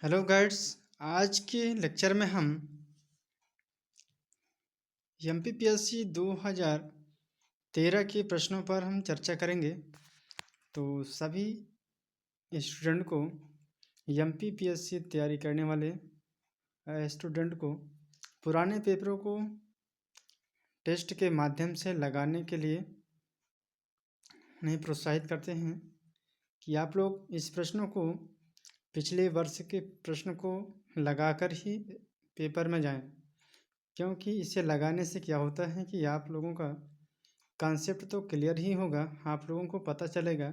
Hello guides. आज के lecture में हम एमपीपीएससी 2013 के प्रश्नों पर हम चर्चा करेंगे। तो सभी स्टूडेंट को एमपीपीएससी तैयारी करने वाले स्टूडेंट को पुराने पेपरों को टेस्ट के माध्यम से लगाने के लिए उन्हें प्रोत्साहित करते हैं कि आप लोग इस प्रश्नों को पिछले वर्ष के प्रश्न को लगाकर ही पेपर में जाएं, क्योंकि इसे लगाने से क्या होता है कि आप लोगों का कॉन्सेप्ट तो क्लियर ही होगा। आप लोगों को पता चलेगा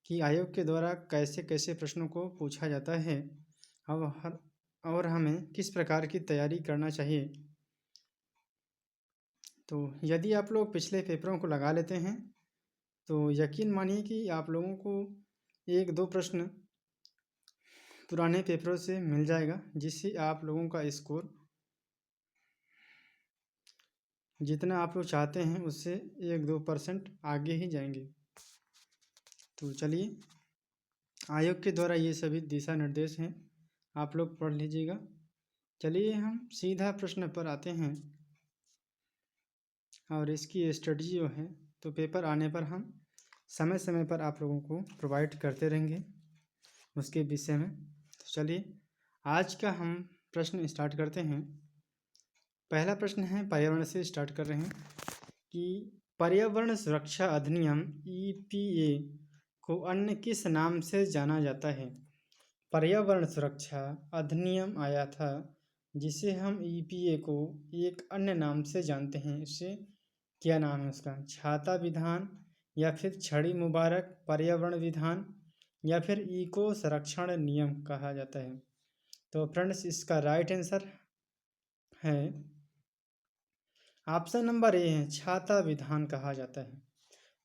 कि आयोग के द्वारा कैसे कैसे प्रश्नों को पूछा जाता है और हमें किस प्रकार की तैयारी करना चाहिए। तो यदि आप लोग पिछले पेपरों को लगा लेते हैं तो यकीन मानिए कि आप लोगों को एक दो प्रश्न पुराने पेपरों से मिल जाएगा, जिससे आप लोगों का स्कोर जितना आप लोग चाहते हैं उससे 1-2% आगे ही जाएंगे। तो चलिए, आयोग के द्वारा ये सभी दिशा निर्देश हैं, आप लोग पढ़ लीजिएगा। चलिए हम सीधा प्रश्न पर आते हैं और इसकी स्ट्रेटजी जो है तो पेपर आने पर हम समय समय पर आप लोगों को प्रोवाइड करते रहेंगे उसके विषय में। तो चलिए आज का हम प्रश्न स्टार्ट करते हैं। पहला प्रश्न है, पर्यावरण से स्टार्ट कर रहे हैं कि पर्यावरण सुरक्षा अधिनियम ईपीए को अन्य किस नाम से जाना जाता है। पर्यावरण सुरक्षा अधिनियम आया था जिसे हम ईपीए को एक अन्य नाम से जानते हैं। इसे क्या नाम है उसका? छाता विधान, या फिर छड़ी मुबारक पर्यावरण विधान, या फिर इको संरक्षण नियम कहा जाता है। तो फ्रेंड्स, इसका राइट आंसर है ऑप्शन नंबर ए है, छाता विधान कहा जाता है।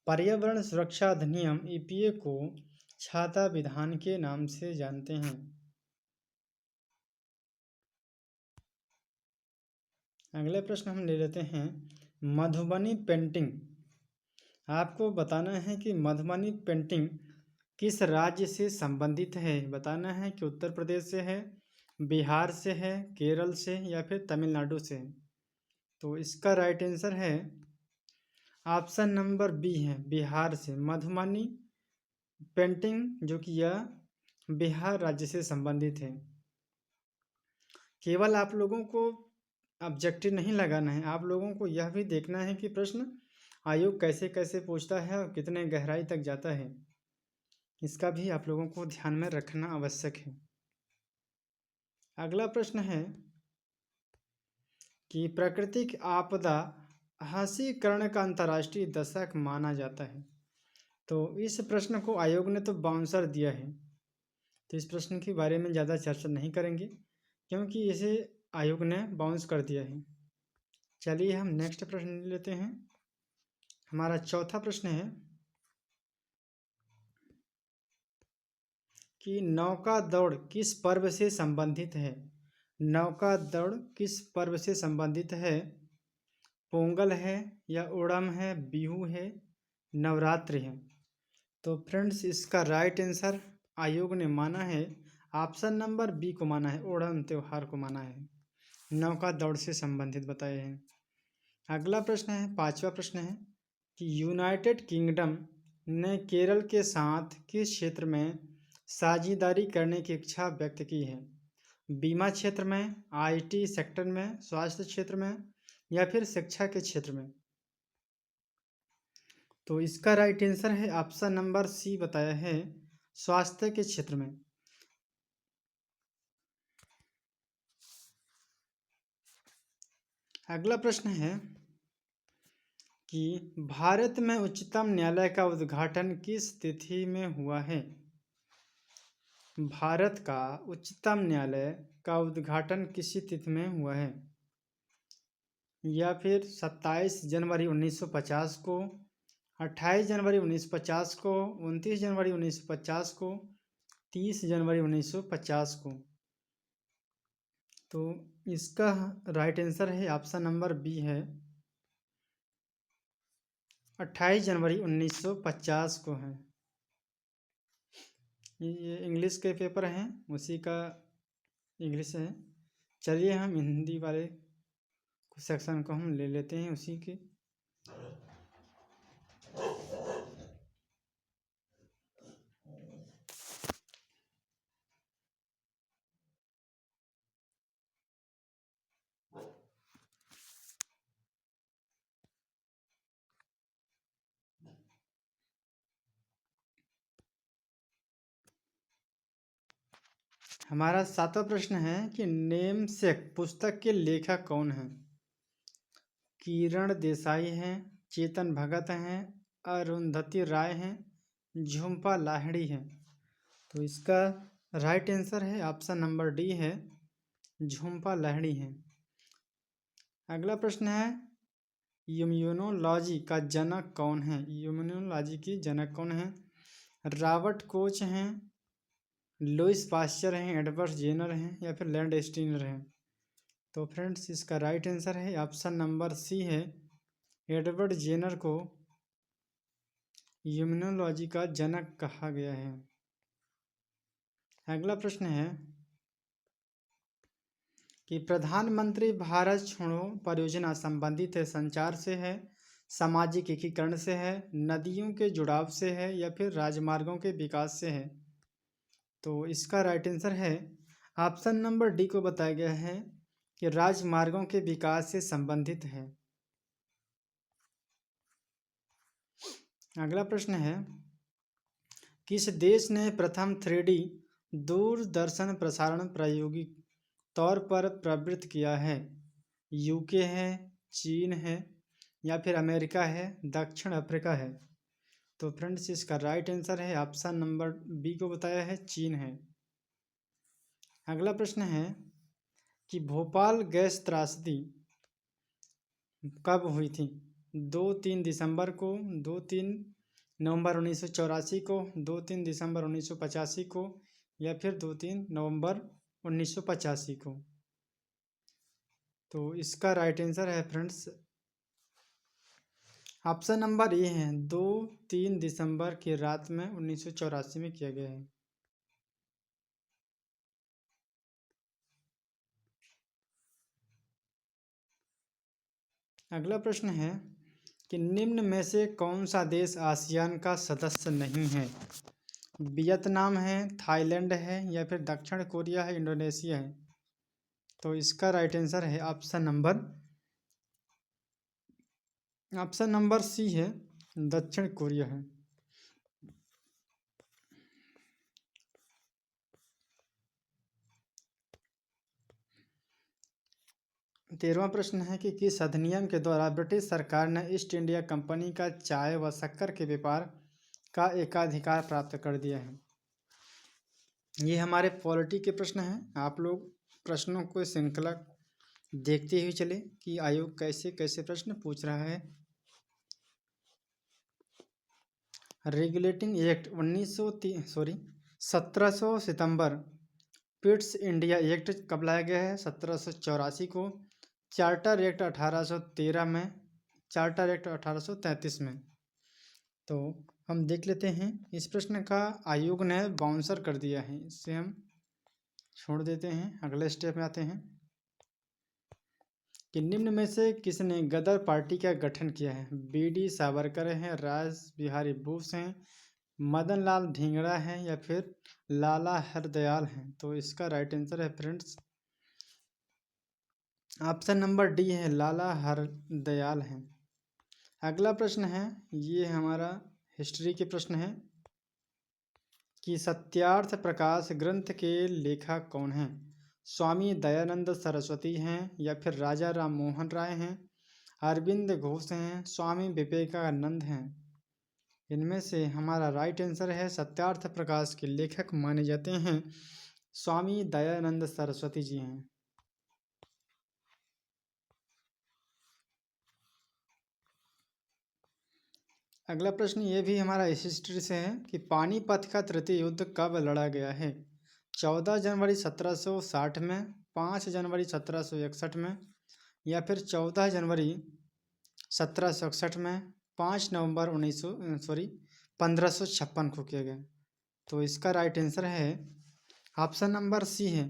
पर्यावरण सुरक्षा अधिनियम ईपीए को छाता विधान के नाम से जानते हैं। अगले प्रश्न हम ले लेते हैं, मधुबनी पेंटिंग। आपको बताना है कि मधुबनी पेंटिंग किस राज्य से संबंधित है। बताना है कि उत्तर प्रदेश से है, बिहार से है, केरल से, या फिर तमिलनाडु से है। तो इसका राइट आंसर है ऑप्शन नंबर बी है, बिहार से। मधुबनी पेंटिंग जो कि यह बिहार राज्य से संबंधित है। केवल आप लोगों को ऑब्जेक्टिव नहीं लगाना है, आप लोगों को यह भी देखना है कि प्रश्न आयोग कैसे कैसे पूछता है और कितने गहराई तक जाता है। इसका भी आप लोगों को ध्यान में रखना आवश्यक है। अगला प्रश्न है कि प्राकृतिक आपदा हास्यीकरण का अंतर्राष्ट्रीय दशक माना जाता है। तो इस प्रश्न को आयोग ने तो बाउंसर दिया है, तो इस प्रश्न के बारे में ज़्यादा चर्चा नहीं करेंगे क्योंकि इसे आयोग ने बाउंस कर दिया है। चलिए हम नेक्स्ट प्रश्न ले लेते हैं। हमारा चौथा प्रश्न है कि नौका दौड़ किस पर्व से संबंधित है। नौका दौड़ किस पर्व से संबंधित है? पोंगल है, या ओणम है, बिहू है, नवरात्रि है। तो फ्रेंड्स, इसका राइट आंसर आयोग ने माना है ऑप्शन नंबर बी को माना है, ओणम त्यौहार को माना है, नौका दौड़ से संबंधित बताए हैं। अगला प्रश्न है, पांचवा प्रश्न है कि यूनाइटेड किंगडम ने केरल के साथ किस क्षेत्र में साझेदारी करने की इच्छा व्यक्त की है। बीमा क्षेत्र में, आईटी सेक्टर में, स्वास्थ्य क्षेत्र में, या फिर शिक्षा के क्षेत्र में। तो इसका राइट आंसर है ऑप्शन नंबर सी बताया है, स्वास्थ्य के क्षेत्र में। अगला प्रश्न है कि भारत में उच्चतम न्यायालय का उद्घाटन किस तिथि में हुआ है। भारत का उच्चतम न्यायालय का उद्घाटन किसी तिथि में हुआ है? या फिर 27 जनवरी 1950 को, 28 जनवरी 1950 को, 29 जनवरी 1950 को, 30 जनवरी 1950 को। तो इसका राइट आंसर है ऑप्शन नंबर बी है, 28 जनवरी 1950 को है। ये इंग्लिश के पेपर हैं, उसी का इंग्लिश है। चलिए हम हिंदी वाले सेक्शन को हम ले लेते हैं उसी के। हमारा 7वां प्रश्न है कि नेमसेक पुस्तक के लेखक कौन हैं। किरण देसाई हैं, चेतन भगत हैं, अरुंधति राय हैं, झुम्पा लाहिड़ी हैं। तो इसका राइट आंसर है ऑप्शन नंबर डी है, झुम्पा लाहिड़ी हैं। अगला प्रश्न है इम्यूनोलॉजी का जनक कौन है। इम्यूनोलॉजी की जनक कौन है। रॉबर्ट कोच हैं, लुईस पास्चर हैं, एडवर्ड जेनर हैं या फिर लैंड स्टीनर हैं। तो फ्रेंड्स इसका राइट आंसर है ऑप्शन नंबर सी है, एडवर्ड जेनर को इम्यूनोलॉजी का जनक कहा गया है। अगला प्रश्न है कि प्रधानमंत्री भारत छोड़ो परियोजना संबंधित है संचार से है, सामाजिक एकीकरण से है, नदियों के जुड़ाव से है या फिर राजमार्गों के विकास से है। तो इसका राइट आंसर है ऑप्शन नंबर डी को बताया गया है कि राजमार्गों के विकास से संबंधित है। अगला प्रश्न है किस देश ने प्रथम 3D दूरदर्शन प्रसारण प्रायोगिक तौर पर प्रवृत्त किया है। यूके है, चीन है या फिर अमेरिका है, दक्षिण अफ्रीका है। तो फ्रेंड्स इसका राइट आंसर है ऑप्शन नंबर बी को बताया है, चीन है। अगला प्रश्न है कि भोपाल गैस त्रासदी कब हुई थी। 2-3 दिसंबर को, 2-3 नवंबर 1984 को, 2-3 दिसंबर 1985 को या फिर 2-3 नवंबर 1985 को। तो इसका राइट आंसर है फ्रेंड्स ऑप्शन नंबर ए है, 2-3 दिसंबर की रात में 1984 में किया गया है। अगला प्रश्न है कि निम्न में से कौन सा देश आसियान का सदस्य नहीं है। वियतनाम है, थाईलैंड है या फिर दक्षिण कोरिया है, इंडोनेशिया है। तो इसका राइट आंसर है ऑप्शन नंबर सी है, दक्षिण कोरिया है। 13वां प्रश्न है कि किस अधिनियम के द्वारा ब्रिटिश सरकार ने ईस्ट इंडिया कंपनी का चाय व शक्कर के व्यापार का एकाधिकार प्राप्त कर दिया है। ये हमारे पॉलिटी के प्रश्न हैं। आप लोग प्रश्नों को श्रृंखला देखते हुए चले कि आयोग कैसे कैसे प्रश्न पूछ रहा है। रेगुलेटिंग एक्ट 1700 सितंबर। पिट्स इंडिया एक्ट कब लाया गया है, 1784 को। चार्टर एक्ट 1813 में, चार्टर एक्ट 1833 में। तो हम देख लेते हैं इस प्रश्न का आयोग ने बाउंसर कर दिया है, इससे हम छोड़ देते हैं। अगले स्टेप में आते हैं कि निम्न में से किसने गदर पार्टी का गठन किया है। बीडी सावरकर हैं, राज बिहारी बोस हैं, मदन लाल ढींगरा हैं या फिर लाला हरदयाल हैं। तो इसका राइट आंसर है फ्रेंड्स ऑप्शन नंबर डी है, लाला हरदयाल हैं। अगला प्रश्न है, ये हमारा हिस्ट्री के प्रश्न है कि सत्यार्थ प्रकाश ग्रंथ के लेखक कौन हैं। स्वामी दयानंद सरस्वती हैं या फिर राजा राम मोहन राय हैं, अरविंद घोष हैं, स्वामी विवेकानंद हैं। इनमें से हमारा राइट आंसर है सत्यार्थ प्रकाश के लेखक माने जाते हैं स्वामी दयानंद सरस्वती जी हैं। अगला प्रश्न ये भी हमारा हिस्ट्री से है कि पानीपत का तृतीय युद्ध कब लड़ा गया है। 14 जनवरी 1760 में, 5 जनवरी 1761 में या फिर 14 जनवरी 1761 में, 5 नवंबर 1556 को किया गया। तो इसका राइट आंसर है ऑप्शन नंबर सी है,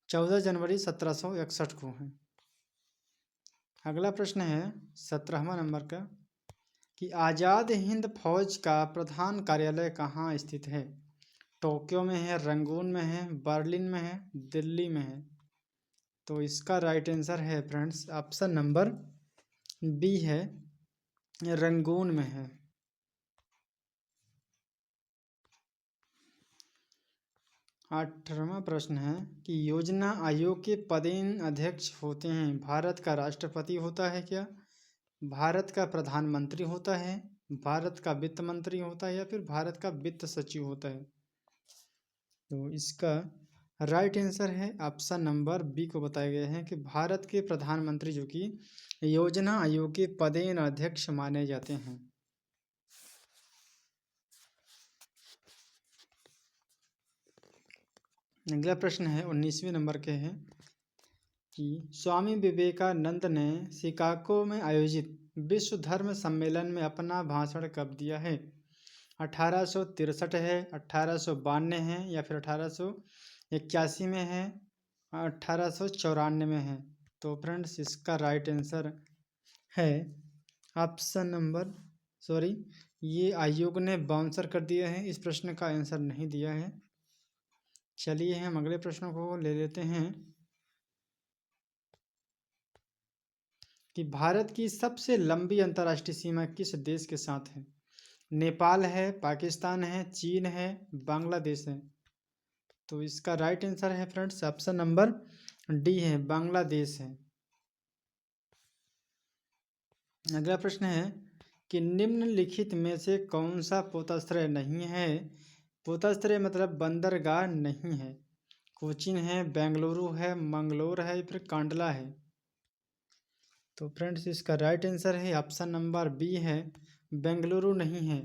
14 जनवरी 1761 को है। अगला प्रश्न है 17वां नंबर का कि आज़ाद हिंद फौज का प्रधान कार्यालय कहाँ स्थित है? टोक्यो में है, रंगून में है, बर्लिन में है, दिल्ली में है। तो इसका राइट आंसर है फ्रेंड्स ऑप्शन नंबर बी है, रंगून में है। 18वां प्रश्न है कि योजना आयोग के पदेन अध्यक्ष होते हैं, भारत का राष्ट्रपति होता है क्या, भारत का प्रधानमंत्री होता है, भारत का वित्त मंत्री होता है या फिर भारत का वित्त सचिव होता है? तो इसका राइट आंसर है ऑप्शन नंबर बी को बताया गया है कि भारत के प्रधानमंत्री जो कि योजना आयोग के पदेन अध्यक्ष माने जाते हैं। अगला प्रश्न है 19वें नंबर के है कि स्वामी विवेकानंद ने शिकागो में आयोजित विश्व धर्म सम्मेलन में अपना भाषण कब दिया है? 1863 है, 1892 है या फिर 1881 में है, 1894 में है? तो फ्रेंड्स इसका राइट आंसर है ऑप्शन नंबर ये आयोग ने बाउंसर कर दिया है, इस प्रश्न का आंसर नहीं दिया है। चलिए हम अगले प्रश्नों को ले लेते हैं कि भारत की सबसे लंबी अंतर्राष्ट्रीय सीमा किस देश के साथ है? नेपाल है, पाकिस्तान है, चीन है, बांग्लादेश है? तो इसका राइट आंसर है फ्रेंड्स ऑप्शन नंबर डी है, बांग्लादेश है। अगला प्रश्न है कि निम्नलिखित में से कौन सा पोताश्रय नहीं है? पोताश्रय मतलब बंदरगाह नहीं है। कोचीन है, बेंगलुरु है, मंगलोर है, फिर कांडला है? तो फ्रेंड्स इसका राइट आंसर है ऑप्शन नंबर बी है, बेंगलुरु नहीं है।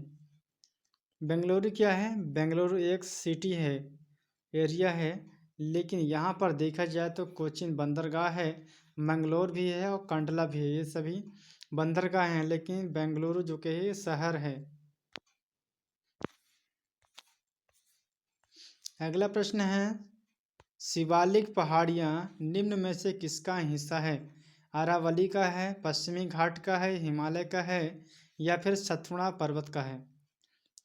बेंगलुरु क्या है? बेंगलुरु एक सिटी है, एरिया है, लेकिन यहाँ पर देखा जाए तो कोचीन बंदरगाह है, मंगलोर भी है और कांडला भी है, ये सभी बंदरगाह हैं, लेकिन बेंगलुरु जो कि है शहर है। अगला प्रश्न है शिवालिक पहाड़ियाँ निम्न में से किसका हिस्सा है? अरावली का है, पश्चिमी घाट का है, हिमालय का है या फिर सतपुड़ा पर्वत का है?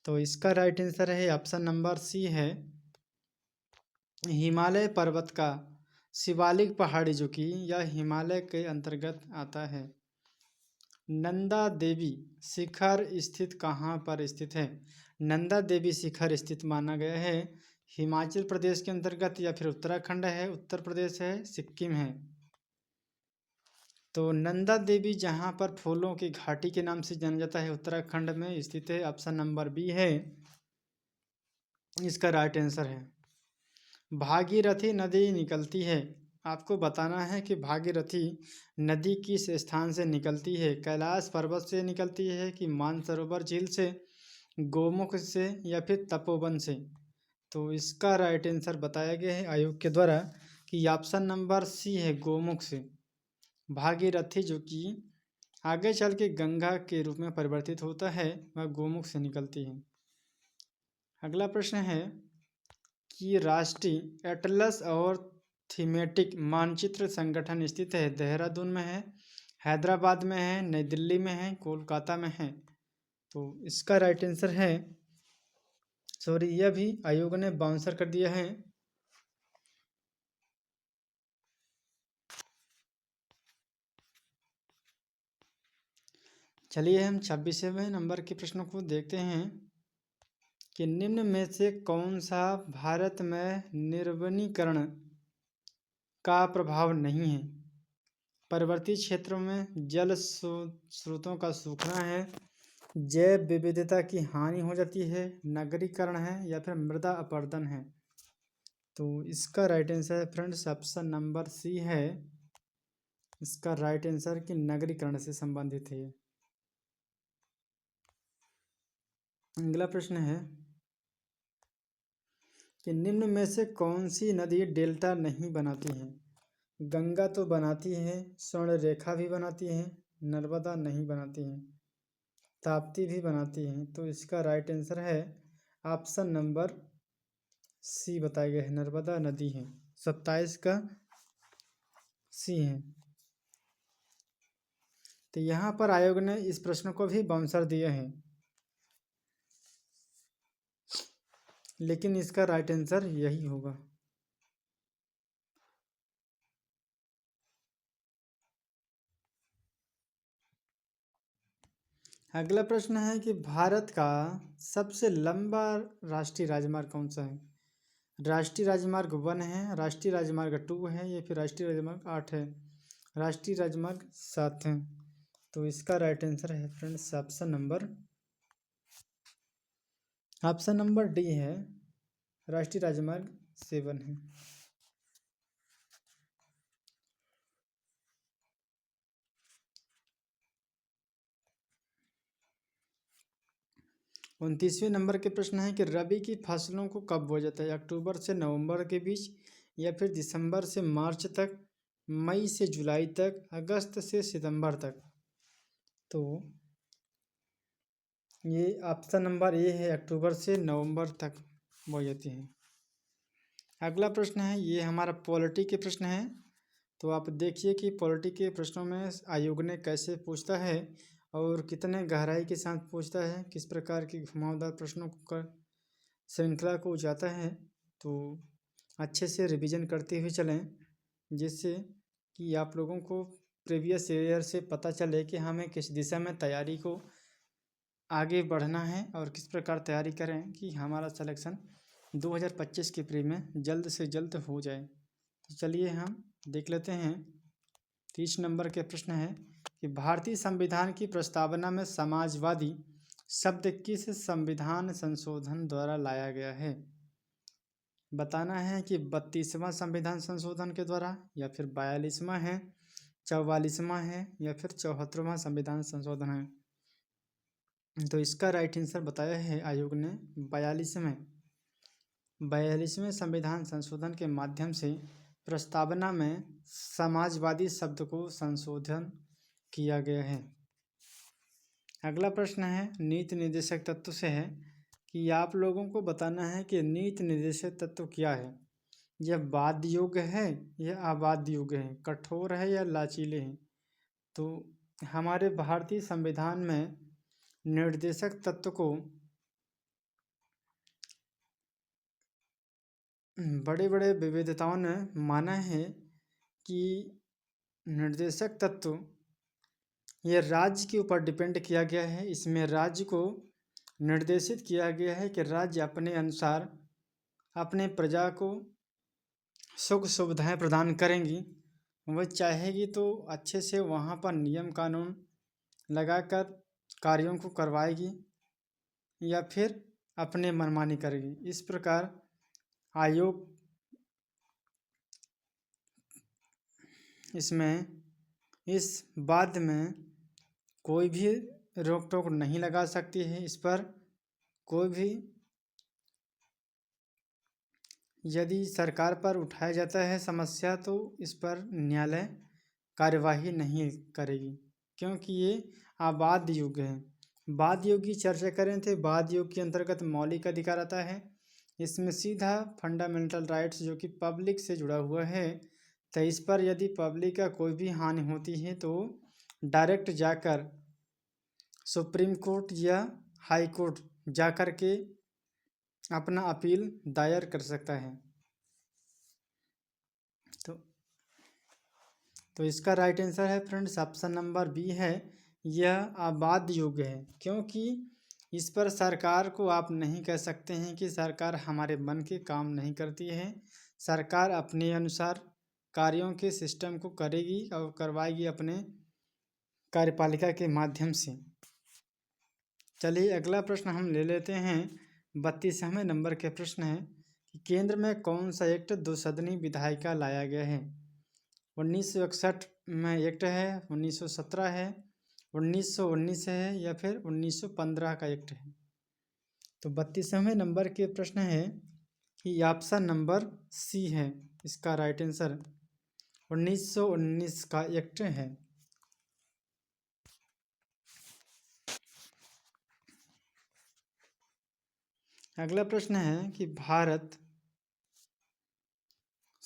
तो इसका राइट आंसर है ऑप्शन नंबर सी है, हिमालय पर्वत का। शिवालिक पहाड़ी जो कि यह हिमालय के अंतर्गत आता है। नंदा देवी शिखर स्थित कहाँ पर स्थित है? नंदा देवी शिखर स्थित माना गया है हिमाचल प्रदेश के अंतर्गत या फिर उत्तराखंड है, उत्तर प्रदेश है, सिक्किम है? तो नंदा देवी जहाँ पर फूलों की घाटी के नाम से जाना जाता है, उत्तराखंड में स्थित है, ऑप्शन नंबर बी है इसका राइट आंसर है। भागीरथी नदी निकलती है, आपको बताना है कि भागीरथी नदी किस स्थान से निकलती है? कैलाश पर्वत से निकलती है कि मानसरोवर झील से, गोमुख से या फिर तपोवन से? तो इसका राइट आंसर बताया गया है आयोग के द्वारा कि ऑप्शन नंबर सी है, गोमुख से। भागीरथी जो कि आगे चल के गंगा के रूप में परिवर्तित होता है, वह गोमुख से निकलती है। अगला प्रश्न है कि राष्ट्रीय एटलस और थीमेटिक मानचित्र संगठन स्थित है, देहरादून में है, हैदराबाद में है, नई दिल्ली में है, कोलकाता में है? तो इसका राइट आंसर है यह भी आयोग ने बाउंसर कर दिया है। चलिए हम 26वें नंबर के प्रश्नों को देखते हैं कि निम्न में से कौन सा भारत में निर्वनीकरण का प्रभाव नहीं है? पर्वतीय क्षेत्रों में जल स्रोतों का सूखना है, जैव विविधता की हानि हो जाती है, नगरीकरण है या फिर मृदा अपरदन है? तो इसका right answer friends option number C है, इसका राइट आंसर कि नगरीकरण से संबंधित है। अगला प्रश्न है कि निम्न में से कौन सी नदी डेल्टा नहीं बनाती है? गंगा तो बनाती है, स्वर्ण रेखा भी बनाती है, नर्मदा नहीं बनाती है, ताप्ती भी बनाती है? तो इसका राइट आंसर है ऑप्शन नंबर सी बताया गया है, नर्मदा नदी है। 27 का सी है। तो यहाँ पर आयोग ने इस प्रश्न को भी बाउंसर दिया है, लेकिन इसका राइट आंसर यही होगा। अगला प्रश्न है कि भारत का सबसे लंबा राष्ट्रीय राजमार्ग कौन सा है? राष्ट्रीय राजमार्ग 1 है, राष्ट्रीय राजमार्ग 2 है, या फिर राष्ट्रीय राजमार्ग 8 है, राष्ट्रीय राजमार्ग 7 है? तो इसका राइट आंसर है फ्रेंड्स ऑप्शन नंबर डी है, राष्ट्रीय राजमार्ग 7 है। 29वें नंबर के प्रश्न है कि रबी की फसलों को कब बोया जाता है? अक्टूबर से नवंबर के बीच, या फिर दिसंबर से मार्च तक, मई से जुलाई तक, अगस्त से सितंबर तक? तो ये ऑप्शन नंबर ए है, अक्टूबर से नवंबर तक बोई जाती है। अगला प्रश्न है, ये हमारा पॉलिटी के प्रश्न है। तो आप देखिए कि पॉलिटी के प्रश्नों में आयोग ने कैसे पूछता है और कितने गहराई के साथ पूछता है, किस प्रकार की घुमावदार प्रश्नों का श्रृंखला को जाता है। तो अच्छे से रिवीजन करते हुए चलें, जिससे कि आप लोगों को प्रीवियस ईयर से पता चले कि हमें किस दिशा में तैयारी को आगे बढ़ना है और किस प्रकार तैयारी करें कि हमारा सिलेक्शन 2025 के प्री में जल्द से जल्द हो जाए। तो चलिए हम देख लेते हैं। 30 नंबर के प्रश्न है कि भारतीय संविधान की प्रस्तावना में समाजवादी शब्द किस संविधान संशोधन द्वारा लाया गया है? बताना है कि 32वां संविधान संशोधन के द्वारा, या फिर 42वां है, 44वां है, या फिर 74वां संविधान संशोधन है? तो इसका राइट आंसर बताया है आयोग ने 42वें संविधान संशोधन के माध्यम से प्रस्तावना में समाजवादी शब्द को संशोधन किया गया है। अगला प्रश्न है नीति निर्देशक तत्व से है कि आप लोगों को बताना है कि नीति निर्देशक तत्व क्या है। यह बाध्य योग्य है या अबाध्य योग्य है, कठोर है या लचीले हैं? तो हमारे भारतीय संविधान में निर्देशक तत्व को बड़े बड़े विविधताओं ने माना है कि निर्देशक तत्व ये राज्य के ऊपर डिपेंड किया गया है। इसमें राज्य को निर्देशित किया गया है कि राज्य अपने अनुसार अपने प्रजा को सुख सुविधाएं प्रदान करेंगी। वह चाहेगी तो अच्छे से वहाँ पर नियम कानून लगाकर कार्यों को करवाएगी, या फिर अपने मनमानी करेगी। इस प्रकार आयोग इसमें इस बात में कोई भी रोक टोक नहीं लगा सकती है। इस पर कोई भी यदि सरकार पर उठाया जाता है समस्या, तो इस पर न्यायालय कार्यवाही नहीं करेगी, क्योंकि ये अबाध्य युग है। बाध्य युग की चर्चा करें तो बाध्य युग के अंतर्गत मौलिक अधिकार आता है। इसमें सीधा फंडामेंटल राइट्स जो कि पब्लिक से जुड़ा हुआ है, तो इस पर यदि पब्लिक का कोई भी हानि होती है तो डायरेक्ट जाकर सुप्रीम कोर्ट या हाई कोर्ट जाकर के अपना अपील दायर कर सकता है। तो इसका राइट आंसर है फ्रेंड्स ऑप्शन नंबर बी है, यह अबाध्य युग है। क्योंकि इस पर सरकार को आप नहीं कह सकते हैं कि सरकार हमारे मन के काम नहीं करती है। सरकार अपने अनुसार कार्यों के सिस्टम को करेगी और करवाएगी अपने कार्यपालिका के माध्यम से। चलिए अगला प्रश्न हम ले लेते हैं। 32वें नंबर के प्रश्न है कि केंद्र में कौन सा एक्ट 2 सदनी विधायिका लाया गया है? 1961 में एक्ट है, 1917 है, 1919 है, या फिर 1915 का एक्ट है? तो 32वें नंबर के प्रश्न है कि ऑप्शन नंबर सी है इसका राइट आंसर, 1919 का एक्ट है। अगला प्रश्न है कि भारत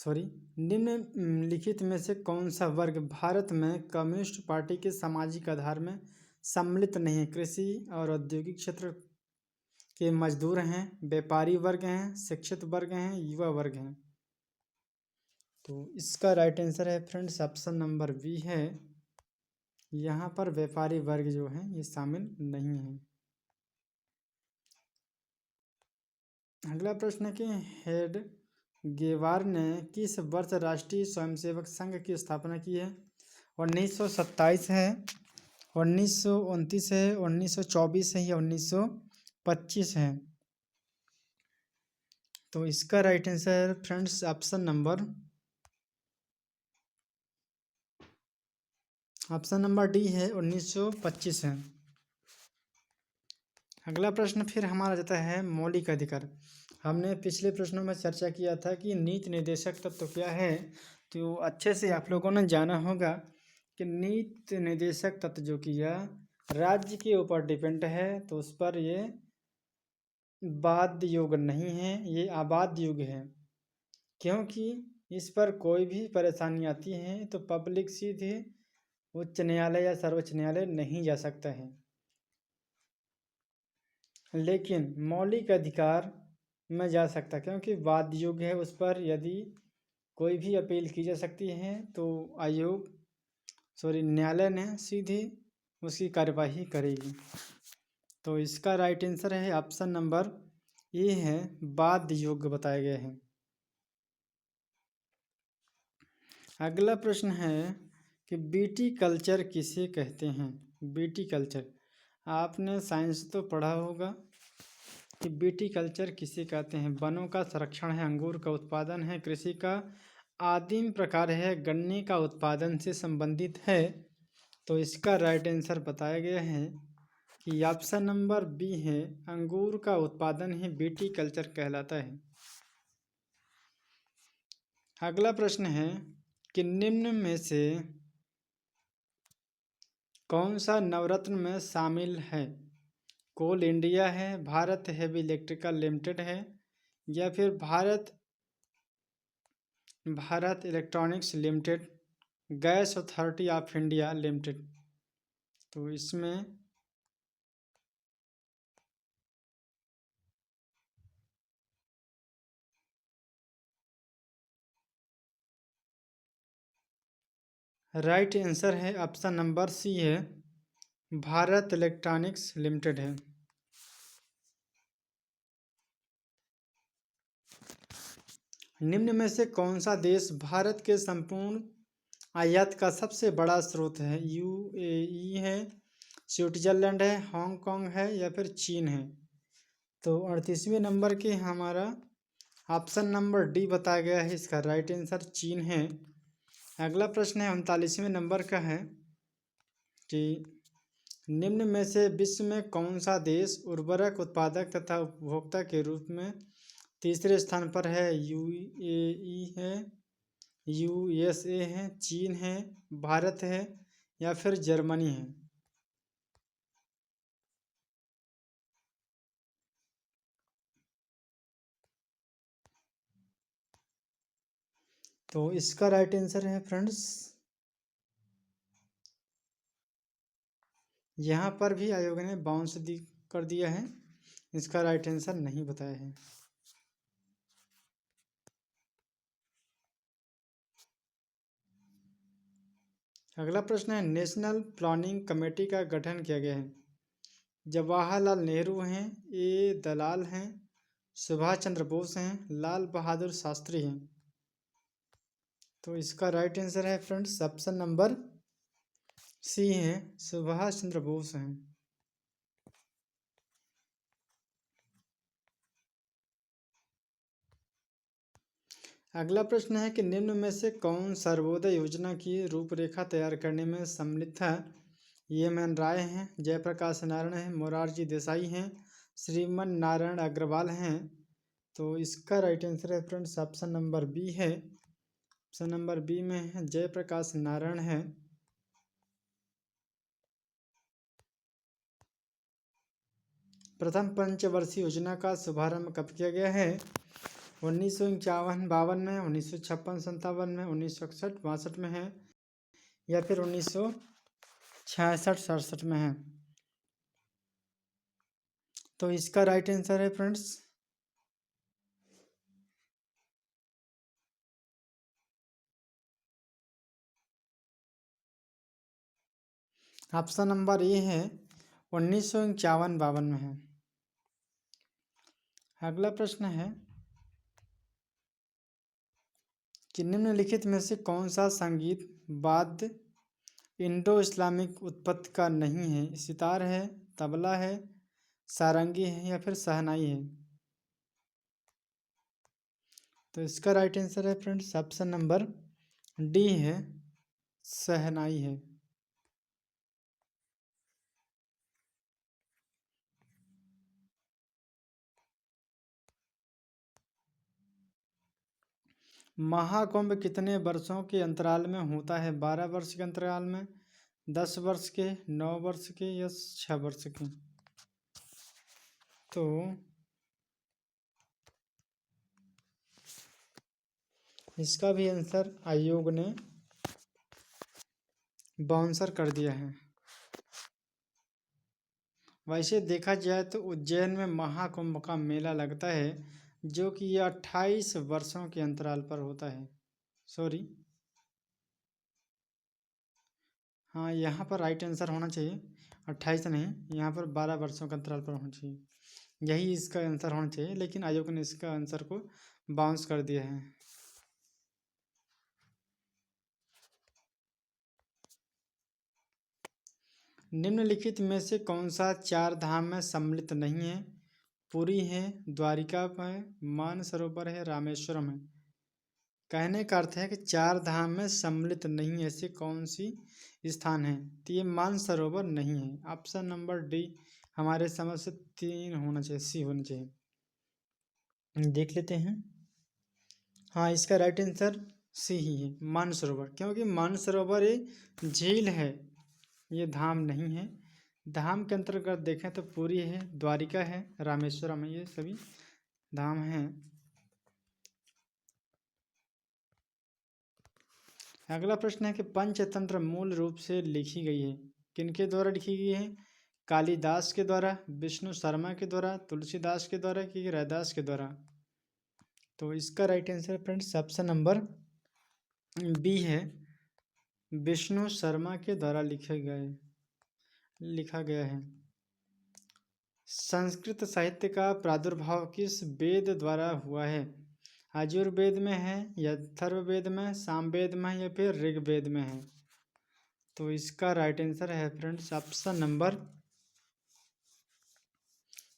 निम्नलिखित में से कौन सा वर्ग भारत में कम्युनिस्ट पार्टी के सामाजिक आधार में सम्मिलित नहीं है? कृषि और औद्योगिक क्षेत्र के मजदूर हैं, व्यापारी वर्ग हैं, शिक्षित वर्ग हैं, युवा वर्ग हैं। तो इसका राइट आंसर है फ्रेंड्स ऑप्शन नंबर बी है। यहाँ पर व्यापारी वर्ग जो हैं ये शामिल नहीं है। अगला प्रश्न है कि हेड गेवार ने किस वर्ष राष्ट्रीय स्वयंसेवक संघ की स्थापना की है? 1927 है, 1929 है, 1924 है या 1925 है? तो इसका right answer friends option number D है, 1925 है। अगला प्रश्न फिर हमारा जाता है मौलिक अधिकार। हमने पिछले प्रश्नों में चर्चा किया था कि नीति निर्देशक तत्व क्या है, तो अच्छे से आप लोगों ने जाना होगा कि नीति निर्देशक तत्व जो कि यह राज्य के ऊपर डिपेंड है, तो उस पर ये बाध्य योग नहीं है, ये अबाध्य योग है। क्योंकि इस पर कोई भी परेशानी आती है तो पब्लिक सीधे उच्च न्यायालय या सर्वोच्च न्यायालय नहीं जा सकता है, लेकिन मौलिक अधिकार में जा सकता, क्योंकि वाद योग है, उस पर यदि कोई भी अपील की जा सकती है तो न्यायालय ने सीधे उसकी कार्यवाही करेगी। तो इसका राइट आंसर है ऑप्शन नंबर ए है, वाद योग बताए गए हैं। अगला प्रश्न है कि बीटी कल्चर किसे कहते हैं? बीटी कल्चर आपने साइंस तो पढ़ा होगा कि बीटी कल्चर किसे कहते हैं? वनों का संरक्षण है, अंगूर का उत्पादन है, कृषि का आदिम प्रकार है, गन्ने का उत्पादन से संबंधित है। तो इसका राइट आंसर बताया गया है कि ऑप्शन नंबर बी है, अंगूर का उत्पादन ही बीटी कल्चर कहलाता है। अगला प्रश्न है कि निम्न में से कौन सा नवरत्न में शामिल है? कोल इंडिया है, भारत हेवी इलेक्ट्रिकल लिमिटेड है या फिर Bharat electronics limited, gas authority of India limited. तो इसमें राइट आंसर है ऑप्शन नंबर सी है, भारत इलेक्ट्रॉनिक्स लिमिटेड है। निम्न में से कौन सा देश भारत के संपूर्ण आयात का सबसे बड़ा स्रोत है? यूएई है, स्विट्जरलैंड है, हांगकांग है या फिर चीन है? तो 38वें नंबर के हमारा ऑप्शन नंबर डी बताया गया है, इसका राइट आंसर चीन है। अगला प्रश्न है 39वें नंबर का है कि निम्न में से विश्व में कौन सा देश उर्वरक उत्पादक तथा उपभोक्ता के रूप में तीसरे स्थान पर है? यूएई है, यूएसए है, चीन है, भारत है या फिर जर्मनी है? तो इसका राइट आंसर है फ्रेंड्स, यहाँ पर भी आयोग ने बाउंस कर दिया है, इसका राइट आंसर नहीं बताया है। अगला प्रश्न है नेशनल प्लानिंग कमेटी का गठन किया गया है? जवाहरलाल नेहरू हैं, ए दलाल हैं, सुभाष चंद्र बोस हैं, लाल बहादुर शास्त्री हैं? तो इसका राइट आंसर है फ्रेंड्स ऑप्शन नंबर सी है, सुभाष चंद्र बोस हैं। अगला प्रश्न है कि निम्न में से कौन सर्वोदय योजना की रूपरेखा तैयार करने में सम्मिलित था? एम.एन. राय हैं, जयप्रकाश नारायण हैं, मोरारजी देसाई हैं, श्रीमन नारायण अग्रवाल हैं? तो इसका राइट आंसर है फ्रेंड्स ऑप्शन नंबर बी है, ऑप्शन नंबर बी में है जयप्रकाश नारायण है। प्रथम पंचवर्षीय योजना का शुभारंभ कब किया गया है? 1951-52 में, 1956-57 में, 1961-62 में है, या फिर 1966-67 में है। तो इसका राइट आंसर है फ्रेंड्स ऑप्शन नंबर ए है 1951-52 में है। अगला प्रश्न है कि निम्नलिखित में से कौन सा संगीत वाद्य इंडो इस्लामिक उत्पत्ति का नहीं है? सितार है, तबला है, सारंगी है, या फिर शहनाई है? तो इसका राइट आंसर है फ्रेंड्स ऑप्शन नंबर डी है, शहनाई है। महाकुंभ कितने वर्षों के अंतराल में होता है? 12 वर्ष के अंतराल में, 10 वर्ष के, 9 वर्ष के, या 6 वर्ष के? तो इसका भी आंसर आयोग ने बाउंसर कर दिया है। वैसे देखा जाए तो उज्जैन में महाकुंभ का मेला लगता है, जो कि यह 28 वर्षों के अंतराल पर होता है। सॉरी, हाँ, यहाँ पर राइट आंसर होना चाहिए 28 नहीं, यहाँ पर 12 वर्षों के अंतराल पर होना चाहिए, यही इसका आंसर होना चाहिए, लेकिन आयोग ने इसका आंसर को बाउंस कर दिया है। निम्नलिखित में से कौन सा 4 धाम में सम्मिलित नहीं है? पुरी है, द्वारिका है, मानसरोवर है, रामेश्वरम है? कहने का अर्थ है कि 4 धाम में सम्मिलित नहीं, ऐसी कौन सी स्थान है? तो ये मानसरोवर नहीं है। ऑप्शन नंबर डी हमारे समझ से 3 होना चाहिए, सी होना चाहिए। देख लेते हैं। हाँ, इसका राइट आंसर सी ही है, मानसरोवर, क्योंकि मानसरोवर एक झील है, ये धाम नहीं है। धाम के अंतर्गत देखें तो पुरी है, द्वारिका है, रामेश्वरम है, ये सभी धाम हैं। अगला प्रश्न है कि पंचतंत्र मूल रूप से लिखी गई है, किनके द्वारा लिखी गई है? कालिदास के द्वारा, विष्णु शर्मा के द्वारा, तुलसीदास के द्वारा, कि रैदास के द्वारा? तो इसका right answer friends option number B है, विष्णु शर्मा के द्वारा लिखा गया है। संस्कृत साहित्य का प्रादुर्भाव किस वेद द्वारा हुआ है? यजुर्वेद में है, या अथर्ववेद में, सामवेद में, या फिर ऋग्वेद में है? तो इसका राइट आंसर है फ्रेंड्स ऑप्शन नंबर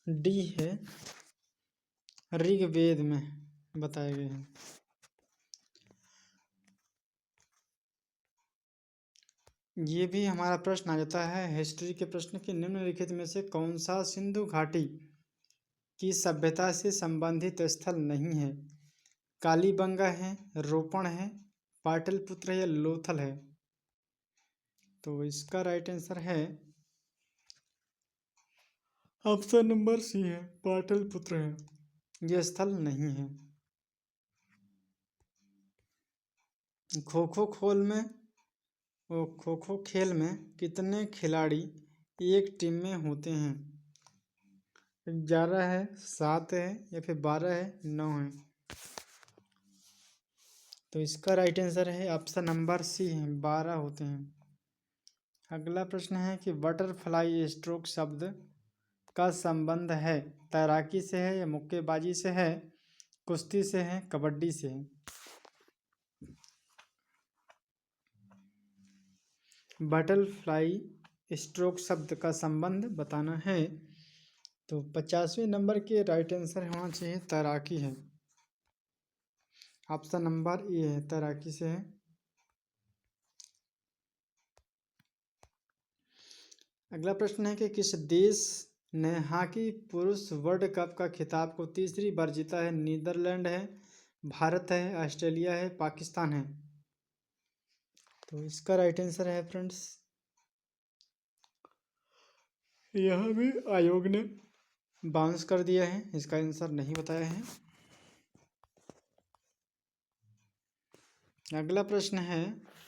डी है, ऋग्वेद में बताए गए हैं। ये भी हमारा प्रश्न आ जाता है हिस्ट्री के प्रश्न के, निम्नलिखित में से कौन सा सिंधु घाटी की सभ्यता से संबंधित स्थल नहीं है? कालीबंगा है, रोपण है, पाटलिपुत्र है, या लोथल है? तो इसका राइट आंसर है ऑप्शन नंबर सी है, पाटलिपुत्र है, यह स्थल नहीं है। खो खो खेल में कितने खिलाड़ी एक टीम में होते हैं? 11 है, 7 है, या फिर 12 है, 9 है? तो इसका राइट आंसर है ऑप्शन नंबर सी है, 12 होते हैं। अगला प्रश्न है कि बटरफ्लाई स्ट्रोक शब्द का संबंध है तैराकी से है, या मुक्केबाजी से है, कुश्ती से है, कबड्डी से है? बटरफ्लाई स्ट्रोक शब्द का संबंध बताना है, तो 50वें नंबर के राइट आंसर होना चाहिए तैराकी है, ऑप्शन नंबर ए है, तैराकी से है। अगला प्रश्न है कि किस देश ने हॉकी पुरुष वर्ल्ड कप का खिताब को तीसरी बार जीता है? नीदरलैंड है, भारत है, ऑस्ट्रेलिया है, पाकिस्तान है? तो इसका राइट आंसर है फ्रेंड्स, यहाँ भी आयोग ने बाउंस कर दिया है, इसका आंसर नहीं बताया है। अगला प्रश्न है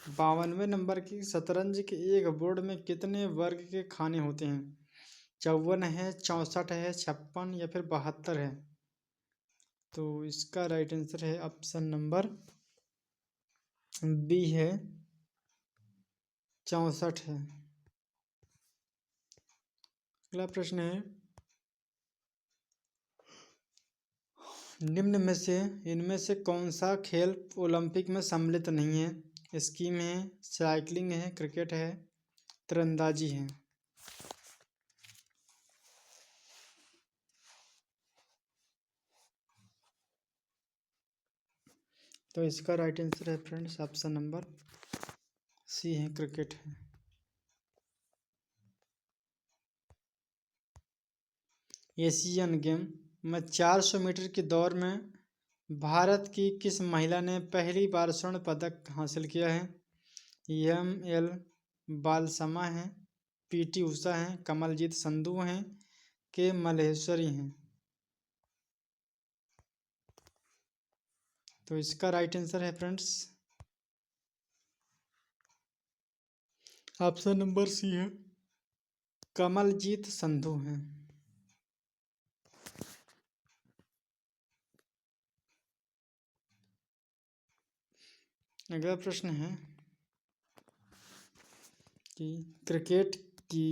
52वें नंबर की शतरंज के एक बोर्ड में कितने वर्ग के खाने होते हैं? 54 है, 64 है, 56 या फिर 72 है? तो इसका राइट आंसर है ऑप्शन नंबर बी है 64 है। अगला प्रश्न है निम्न में से इनमें से कौन सा खेल ओलंपिक में सम्मिलित नहीं है? स्कीम है, साइकिलिंग है, क्रिकेट है, तीरंदाजी है? तो इसका राइट आंसर है फ्रेंड्स ऑप्शन नंबर सी है, क्रिकेट है। एशियन गेम में 400 मीटर की दौड़ में भारत की किस महिला ने पहली बार स्वर्ण पदक हासिल किया है? एम.एल. बालसमा है, पी.टी. उषा है, कमलजीत संधू हैं, के मल्लेश्वरी हैं? तो इसका राइट आंसर है फ्रेंड्स ऑप्शन नंबर सी है, कमलजीत संधू हैं। अगला प्रश्न है कि क्रिकेट की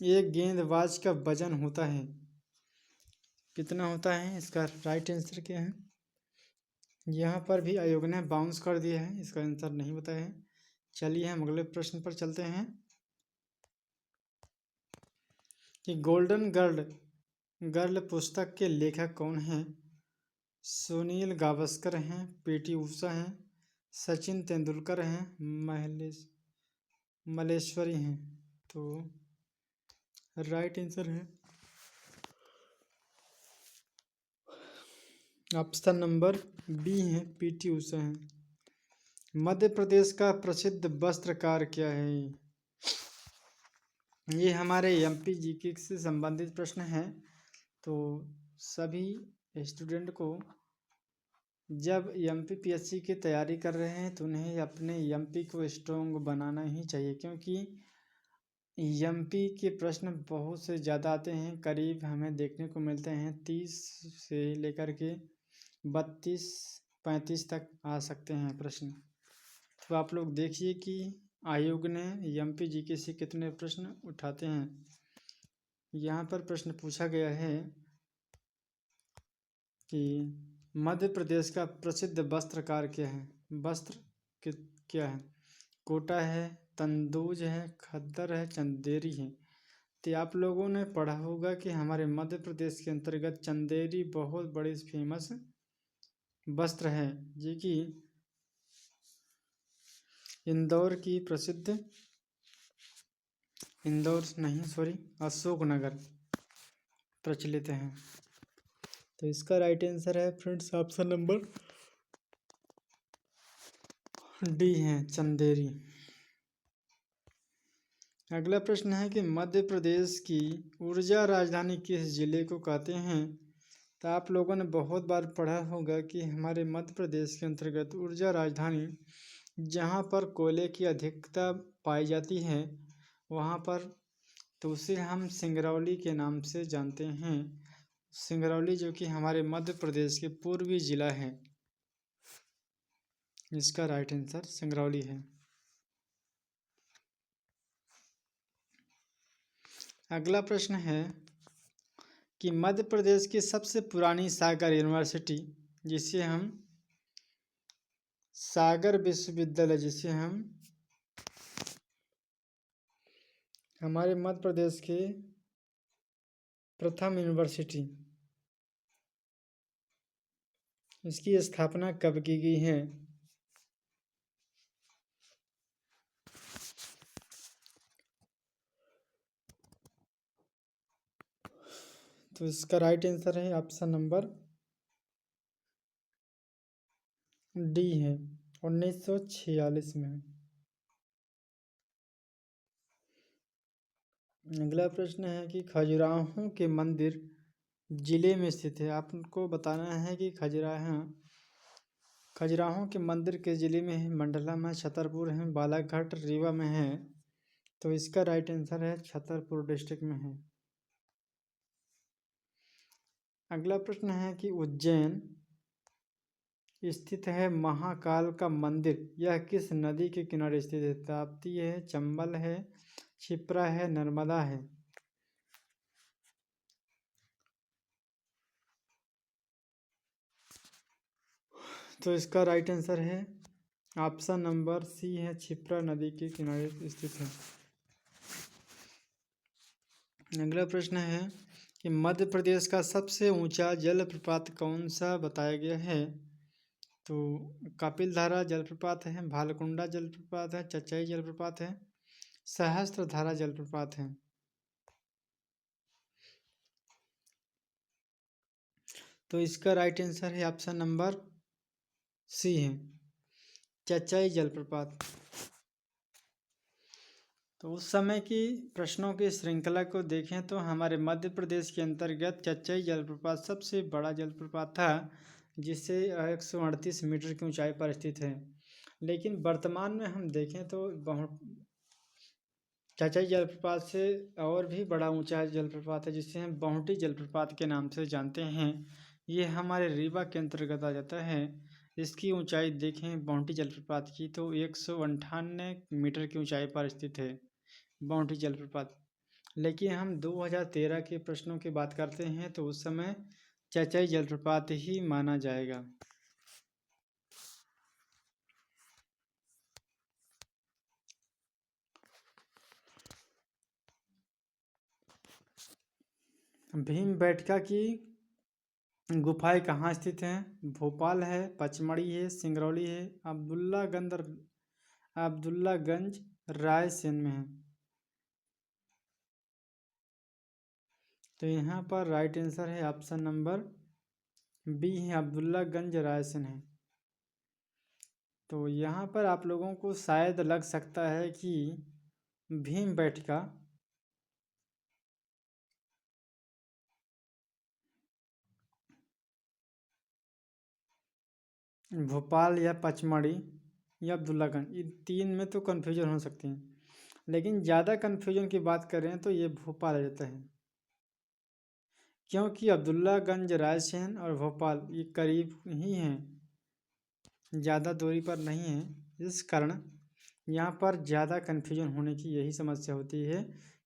एक गेंदबाज का वजन होता है कितना होता है? इसका राइट आंसर क्या है? यहाँ पर भी आयोग ने बाउंस कर दिया है, इसका आंसर नहीं बताया है। चलिए हम अगले प्रश्न पर चलते हैं कि गोल्डन गर्ल गर्ल पुस्तक के लेखक कौन हैं? सुनील गावस्कर हैं, पी.टी. उषा हैं, सचिन तेंदुलकर हैं, मल्लेश्वरी हैं? तो राइट आंसर है ऑप्शन नंबर बी है, पी.टी. उषा हैं। मध्य प्रदेश का प्रसिद्ध वस्त्रकार क्या है? ये हमारे एमपी जीके से संबंधित प्रश्न है। तो सभी स्टूडेंट को जब एमपीपीएससी की तैयारी कर रहे हैं तो उन्हें अपने एमपी को स्ट्रॉन्ग बनाना ही चाहिए, क्योंकि एमपी के प्रश्न बहुत से ज़्यादा आते हैं। करीब हमें देखने को मिलते हैं 30 से लेकर के 32-35 तक आ सकते हैं प्रश्न। तो आप लोग देखिए कि आयोग ने एमपी जीके से कितने प्रश्न उठाते हैं। यहाँ पर प्रश्न पूछा गया है कि मध्य प्रदेश का प्रसिद्ध वस्त्रकार क्या है? वस्त्र क्या है? कोटा है, तंदूज है, खद्दर है, चंदेरी है? तो आप लोगों ने पढ़ा होगा कि हमारे मध्य प्रदेश के अंतर्गत चंदेरी बहुत बड़ी फेमस वस्त्र है, जो कि इंदौर की प्रसिद्ध अशोकनगर प्रचलित है। तो इसका राइट आंसर है फ्रेंड्स ऑप्शन नंबर डी है, चंदेरी। अगला प्रश्न है कि मध्य प्रदेश की ऊर्जा राजधानी किस जिले को कहते हैं? तो आप लोगों ने बहुत बार पढ़ा होगा कि हमारे मध्य प्रदेश के अंतर्गत ऊर्जा राजधानी जहाँ पर कोयले की अधिकता पाई जाती है वहाँ पर, तो उसे हम सिंगरौली के नाम से जानते हैं। सिंगरौली जो कि हमारे मध्य प्रदेश के पूर्वी जिला है, इसका राइट आंसर सिंगरौली है। अगला प्रश्न है कि मध्य प्रदेश की सबसे पुरानी सागर यूनिवर्सिटी जिसे हम सागर विश्वविद्यालय जिसे हम हमारे मध्य प्रदेश के प्रथम यूनिवर्सिटी, इसकी स्थापना कब की गई है? तो इसका राइट आंसर है ऑप्शन नंबर डी है, 1946 में। अगला प्रश्न है कि खजुराहो के मंदिर जिले में स्थित है। आपको बताना है कि खजुराहो खजुराहो के मंदिर के जिले में है, मंडला में, छतरपुर है, बालाघाट, रीवा में है। तो इसका राइट आंसर है छतरपुर डिस्ट्रिक्ट में है। अगला प्रश्न है कि उज्जैन स्थित है महाकाल का मंदिर, यह किस नदी के किनारे स्थित है? ताप्ती है, चंबल है, क्षिप्रा है, नर्मदा है। तो इसका राइट आंसर है ऑप्शन नंबर सी है, क्षिप्रा नदी के किनारे स्थित है। अगला प्रश्न है कि मध्य प्रदेश का सबसे ऊंचा जलप्रपात कौन सा बताया गया है? तो कपिलधारा जलप्रपात है, भालकुंडा जलप्रपात है, चचाई जलप्रपात है, सहस्त्रधारा जलप्रपात है। तो इसका राइट आंसर है ऑप्शन नंबर सी है, चचाई जलप्रपात। तो उस समय की प्रश्नों की श्रृंखला को देखें तो हमारे मध्य प्रदेश के अंतर्गत चचाई जलप्रपात सबसे बड़ा जलप्रपात था, जिससे 138 मीटर की ऊंचाई पर स्थित है। लेकिन वर्तमान में हम देखें तो चचाई जलप्रपात से और भी बड़ा ऊंचा जलप्रपात है, जिसे हम बहुंटी जलप्रपात के नाम से जानते हैं। ये हमारे रीवा के अंतर्गत आ जाता है। इसकी ऊंचाई देखें बहुंटी जलप्रपात की तो 198 मीटर की ऊंचाई पर स्थित है बहुंटी जलप्रपात। लेकिन हम 2013 के प्रश्नों की बात करते हैं तो उस समय चचाई जलप्रपात ही माना जाएगा। भीमबेटका की गुफाएं कहाँ स्थित हैं? भोपाल है, पचमढ़ी है, सिंगरौली है, अब्दुल्लागंज रायसेन में है। तो यहाँ पर राइट आंसर है ऑप्शन नंबर बी है, अब्दुल्लागंज रायसेन है। तो यहाँ पर आप लोगों को शायद लग सकता है कि भीमबेटका भोपाल या पचमढ़ी या अब्दुल्लागंज, इन तीन में तो कन्फ्यूजन हो सकती है, लेकिन ज़्यादा कन्फ्यूजन की बात करें तो ये भोपाल आ जाता है, क्योंकि अब्दुल्लागंज रायसेन और भोपाल ये करीब ही हैं, ज़्यादा दूरी पर नहीं है। इस कारण यहाँ पर ज़्यादा कन्फ्यूजन होने की यही समस्या होती है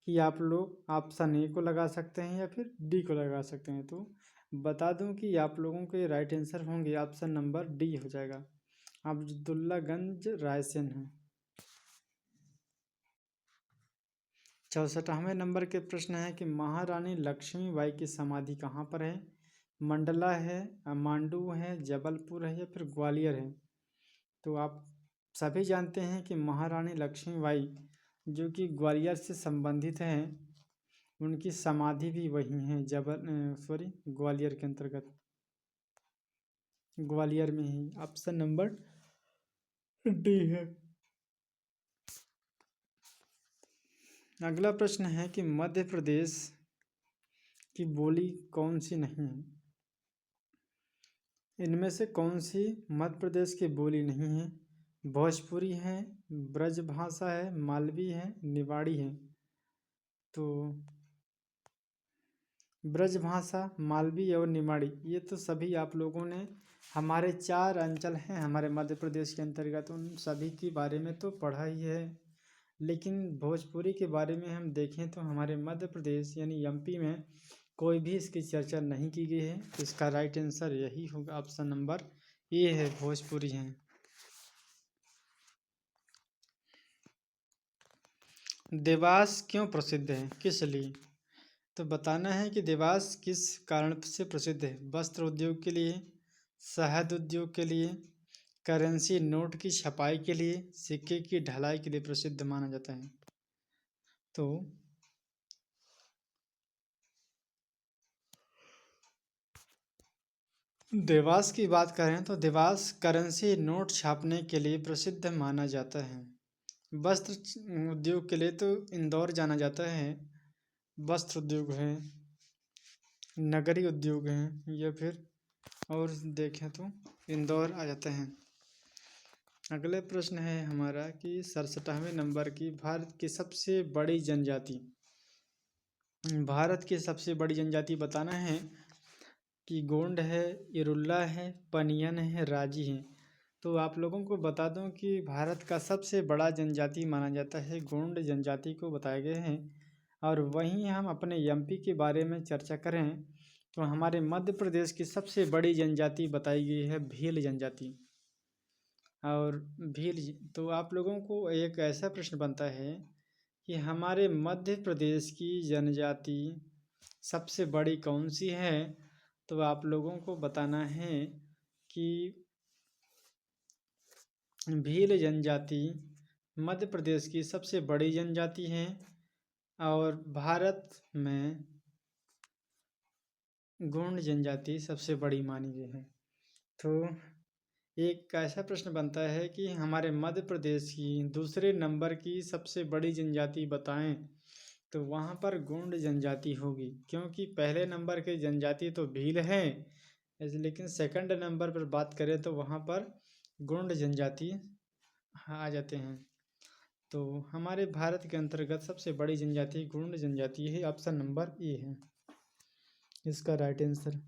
कि आप लोग ऑप्शन ए को लगा सकते हैं या फिर डी को लगा सकते हैं। तो बता दूं कि आप लोगों के राइट आंसर होंगे ऑप्शन नंबर डी हो जाएगा, अब्दुल्लागंज रायसेन है। 64वें नंबर के प्रश्न है कि महारानी लक्ष्मीबाई की समाधि कहाँ पर है? मंडला है, मांडू है, जबलपुर है या फिर ग्वालियर है। तो आप सभी जानते हैं कि महारानी लक्ष्मीबाई जो कि ग्वालियर से संबंधित हैं, उनकी समाधि भी वहीं है, ग्वालियर के अंतर्गत, ग्वालियर में ही। ऑप्शन नंबर डी है। अगला प्रश्न है कि मध्य प्रदेश की बोली कौन सी नहीं है? इनमें से कौन सी मध्य प्रदेश की बोली नहीं है? भोजपुरी है, ब्रजभाषा है, मालवी है, निवाड़ी है। तो ब्रजभाषा, मालवी और निमाड़ी, ये तो सभी आप लोगों ने, हमारे 4 अंचल हैं हमारे मध्य प्रदेश के अंतर्गत, उन सभी के बारे में तो पढ़ा ही है। लेकिन भोजपुरी के बारे में हम देखें तो हमारे मध्य प्रदेश यानी एमपी में कोई भी इसकी चर्चा नहीं की गई है। तो इसका राइट आंसर यही होगा, ऑप्शन नंबर ए है, भोजपुरी है। देवास क्यों प्रसिद्ध है, किस लिए? तो बताना है कि देवास किस कारण से प्रसिद्ध है। वस्त्र उद्योग के लिए, शहद उद्योग के लिए, करेंसी नोट की छपाई के लिए, सिक्के की ढलाई के लिए प्रसिद्ध माना जाता है। तो देवास की बात करें तो देवास करेंसी नोट छापने के लिए प्रसिद्ध माना जाता है। वस्त्र उद्योग के लिए तो इंदौर जाना जाता है, वस्त्र उद्योग है, नगरी उद्योग है या फिर और देखें तो इंदौर आ जाते हैं। अगले प्रश्न है हमारा कि 67वें नंबर की भारत की सबसे बड़ी जनजाति, भारत की सबसे बड़ी जनजाति बताना है कि गोंड है, इरुल्ला है, पनियन है, राजी है। तो आप लोगों को बता दूं कि भारत का सबसे बड़ा जनजाति माना जाता है गोंड जनजाति को बताए गए हैं। और वहीं हम अपने एमपी के बारे में चर्चा करें तो हमारे मध्य प्रदेश की सबसे बड़ी जनजाति बताई गई है भील जनजाति। और भील, तो आप लोगों को एक ऐसा प्रश्न बनता है कि हमारे मध्य प्रदेश की जनजाति सबसे बड़ी कौन सी है। तो आप लोगों को बताना है कि भील जनजाति मध्य प्रदेश की सबसे बड़ी जनजाति है और भारत में गोंड जनजाति सबसे बड़ी मानी गई है। तो एक ऐसा प्रश्न बनता है कि हमारे मध्य प्रदेश की दूसरे नंबर की सबसे बड़ी जनजाति बताएं। तो वहाँ पर गोंड जनजाति होगी, क्योंकि पहले नंबर की जनजाति तो भील है, लेकिन सेकंड नंबर पर बात करें तो वहाँ पर गोंड जनजाति आ जाते हैं। तो हमारे भारत के अंतर्गत सबसे बड़ी जनजाति गोंड जनजाति है। ऑप्शन नंबर ए है इसका राइट आंसर।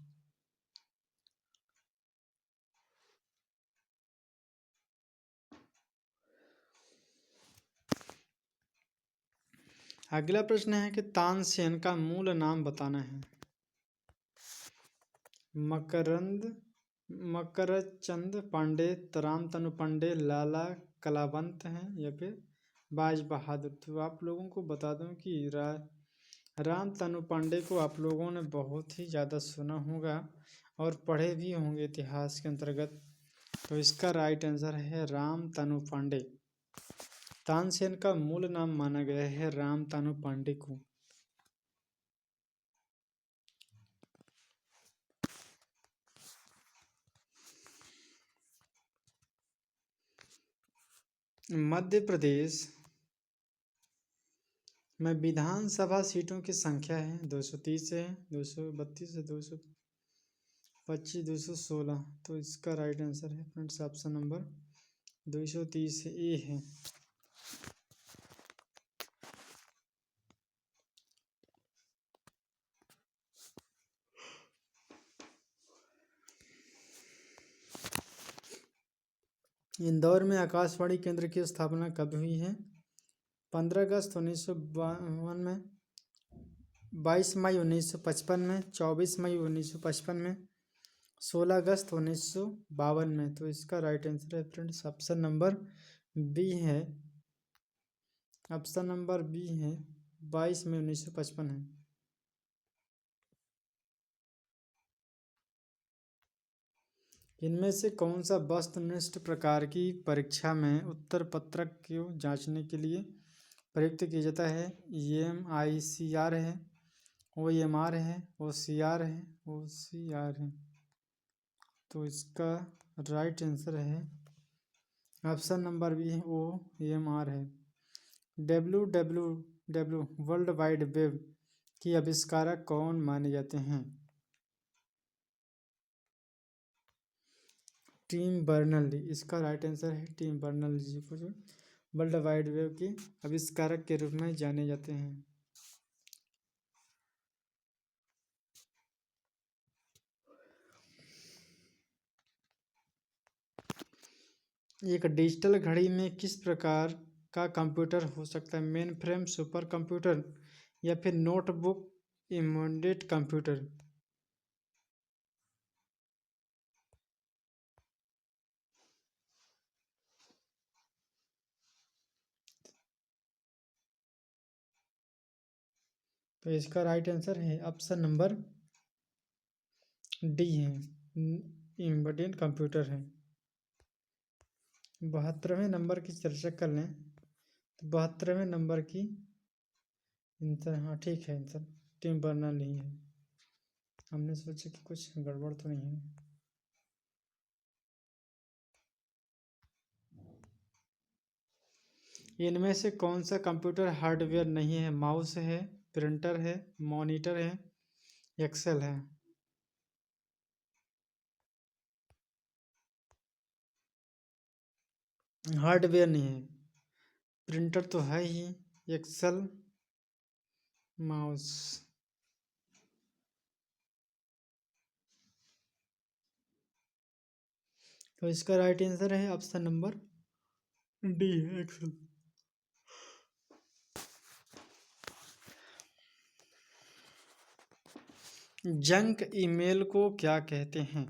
अगला प्रश्न है कि तानसेन का मूल नाम बताना है। मकरचंद पांडे, रामतनु पांडे, लाला कलावंत हैं या फिर बाज बहादुर। तो आप लोगों को बता दूं कि रामतनु पांडे को आप लोगों ने बहुत ही ज़्यादा सुना होगा और पढ़े भी होंगे इतिहास के अंतर्गत। तो इसका राइट आंसर है रामतनु पांडे। तानसेन का मूल नाम माना गया है रामतनु पांडे को। मध्य प्रदेश में विधानसभा सीटों की संख्या है 230 है, 232 है, 225, 216। तो इसका राइट आंसर है फ्रेंड्स ऑप्शन नंबर 230 ए है। इंदौर में आकाशवाणी केंद्र की स्थापना कब हुई है? 15 अगस्त 1952 में, 22 मई 1955 में, 24 मई 1955 में, 16 अगस्त 1952 में। तो इसका राइट आंसर है फ्रेंड्स ऑप्शन नंबर बी है। ऑप्शन नंबर बी है 22 मई 1955 है। इनमें से कौन सा वस्तुनिष्ठ प्रकार की परीक्षा में उत्तर पत्रक को जांचने के लिए प्रयुक्त किया जाता है? EMICR है, OMR है, OCR है, OCR है। तो इसका राइट आंसर है ऑप्शन नंबर बी है OMR है। WWW वर्ल्ड वाइड वेब की आविष्कारक कौन माने जाते हैं? Tim Berners Lee. इसका राइट आंसर है टिम बर्नर्स-ली जी को जो वर्ल्ड वाइड वेब के आविष्कारक के रूप में जाने जाते हैं। एक डिजिटल घड़ी में किस प्रकार का कंप्यूटर हो सकता है? मेन फ्रेम, सुपर कंप्यूटर या फिर नोटबुक इमोडेट कंप्यूटर। तो इसका राइट आंसर है ऑप्शन नंबर डी है, इमोडेट कंप्यूटर है। 72वें नंबर की चर्चा कर लें तो 72वें नंबर की आंसर, हाँ ठीक है आंसर टिम बर्नर्स-ली है। हमने सोचा कि कुछ गड़बड़ तो नहीं है। इनमें से कौन सा कंप्यूटर हार्डवेयर नहीं है? माउस है, प्रिंटर है, मॉनिटर है, एक्सेल है। हार्डवेयर नहीं है, प्रिंटर तो है ही, एक्सेल, माउस। तो इसका राइट आंसर है option number D, excel. Junk email को क्या कहते हैं?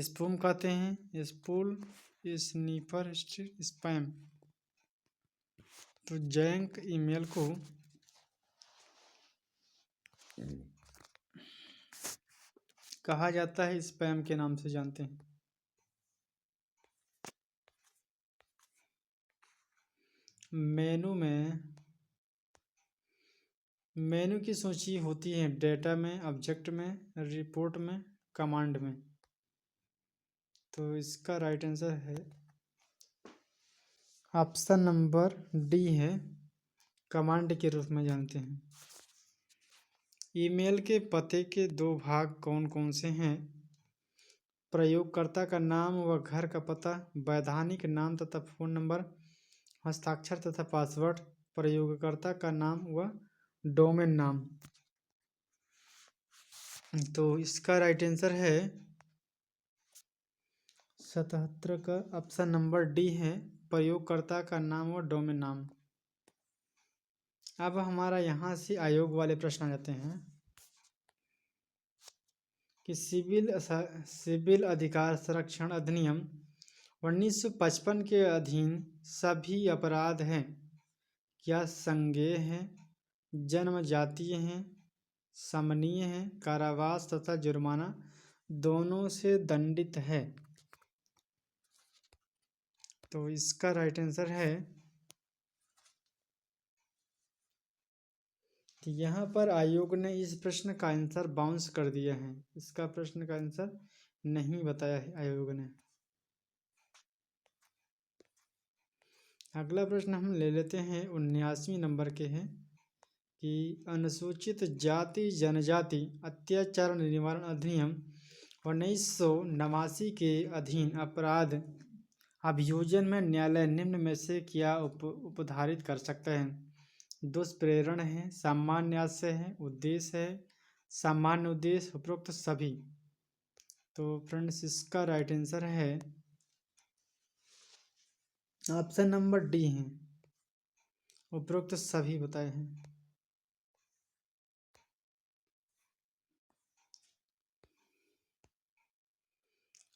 स्पूम कहते हैं, स्पूल, स्नीफर, स्पैम। तो जंक ईमेल को कहा जाता है स्पैम के नाम से जानते हैं। मेनू की सूची होती है डेटा में, ऑब्जेक्ट में, रिपोर्ट में, कमांड में। तो इसका राइट आंसर है ऑप्शन नंबर डी है, कमांड के रूप में जानते हैं। ईमेल के पते के दो भाग कौन कौन से हैं? प्रयोगकर्ता का नाम व घर का पता, वैधानिक नाम तथा फ़ोन नंबर, हस्ताक्षर तथा पासवर्ड, प्रयोगकर्ता का नाम व डोमेन नाम। तो इसका राइट आंसर है 77 का ऑप्शन नंबर डी है, प्रयोगकर्ता का नाम व डोमेन नाम। अब हमारा यहाँ से आयोग वाले प्रश्न आ जाते हैं कि सिविल अधिकार संरक्षण अधिनियम 1955 के अधीन सभी अपराध हैं क्या संज्ञेय हैं, जन्म जातीय हैं, समनीय हैं, कारावास तथा जुर्माना दोनों से दंडित है? तो इसका राइट आंसर है, तो यहाँ पर आयोग ने इस प्रश्न का आंसर बाउंस कर दिया है, इसका प्रश्न का आंसर नहीं बताया है आयोग ने। अगला प्रश्न हम ले लेते हैं 79वें नंबर के हैं कि अनुसूचित जाति जनजाति अत्याचार निवारण अधिनियम 1989 के अधीन अपराध अभियोजन में न्यायालय निम्न में से क्या उपधारित कर सकते हैं? दुष्प्रेरण है, सामान्य आशय है, उद्देश्य है, सामान्य उद्देश्य, उपरोक्त सभी। तो फ्रेंड्स इसका राइट आंसर है ऑप्शन नंबर डी है, उपरोक्त सभी बताए हैं।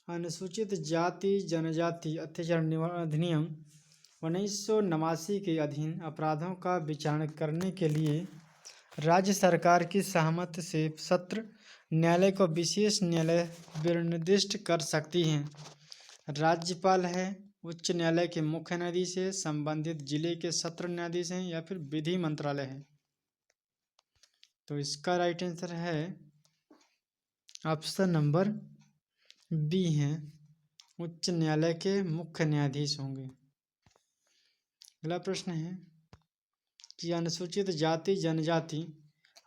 अनुसूचित जाति जनजाति अत्याचार निवारण अधिनियम 1989 के अधीन अपराधों का विचारण करने के लिए राज्य सरकार की सहमति से सत्र न्यायालय को विशेष न्यायालय निर्दिष्ट कर सकती हैं। राज्यपाल है, उच्च न्यायालय के मुख्य न्यायाधीश है, संबंधित जिले के सत्र न्यायाधीश हैं या फिर विधि मंत्रालय है? तो इसका राइट आंसर है ऑप्शन नंबर बी है, उच्च न्यायालय के मुख्य न्यायाधीश होंगे। अगला प्रश्न है कि अनुसूचित जाति जनजाति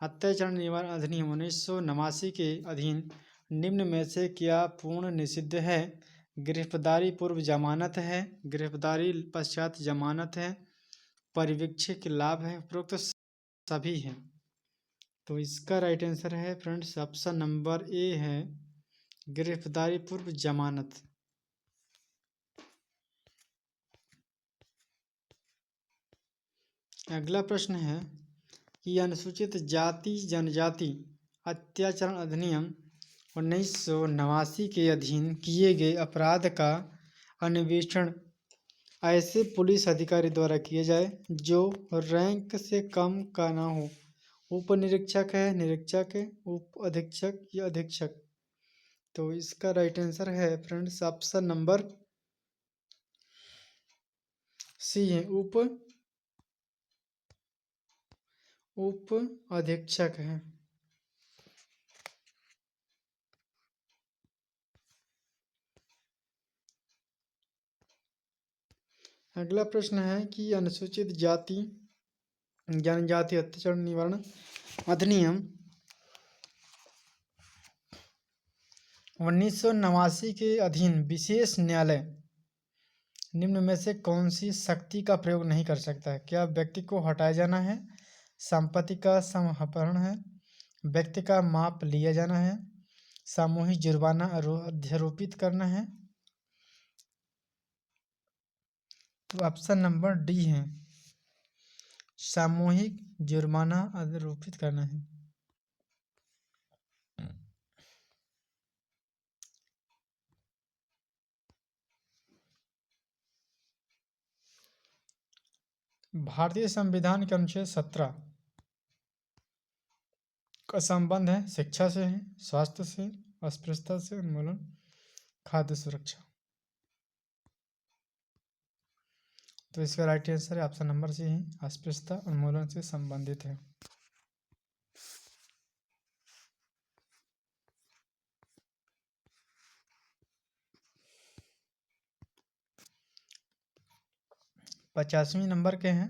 अत्याचार निवारण अधिनियम 1989 के अधीन निम्न में से क्या पूर्ण निषिद्ध है? गिरफ्तारी पूर्व जमानत है, गिरफ्तारी पश्चात जमानत है, परिवीक्षक लाभ है, उपरोक्त सभी है? तो इसका राइट आंसर है फ्रेंड्स ऑप्शन नंबर ए है, गिरफ्तारी पूर्व जमानत। अगला प्रश्न है कि अनुसूचित जाति जनजाति अत्याचार अधिनियम 1989 के अधीन किए गए अपराध का अन्वेषण ऐसे पुलिस अधिकारी द्वारा किया जाए जो रैंक से कम का ना हो। उप निरीक्षक है, निरीक्षक है, उप अधीक्षक या अधीक्षक? तो इसका राइट आंसर है फ्रेंड्स ऑप्शन नंबर सी है, उप अधीक्षक है। अगला प्रश्न है कि अनुसूचित जाति जनजाति अत्याचार निवारण अधिनियम 1989 के अधीन विशेष न्यायालय निम्न में से कौन सी शक्ति का प्रयोग नहीं कर सकता है? क्या व्यक्ति को हटाया जाना है, संपत्ति का समाहरण है, व्यक्ति का माप लिया जाना है, सामूहिक जुर्माना अध्यारोपित करना है? तो ऑप्शन नंबर डी है, सामूहिक जुर्माना अध्यारोपित करना है। भारतीय संविधान के अनुच्छेद 17 का संबंध है शिक्षा से, है स्वास्थ्य से, अस्पृश्यता से उन्मूलन, खाद्य सुरक्षा। तो इसका राइट आंसर है ऑप्शन नंबर सी है, अस्पृश्यता उन्मूलन से संबंधित है। पचासवीं नंबर के हैं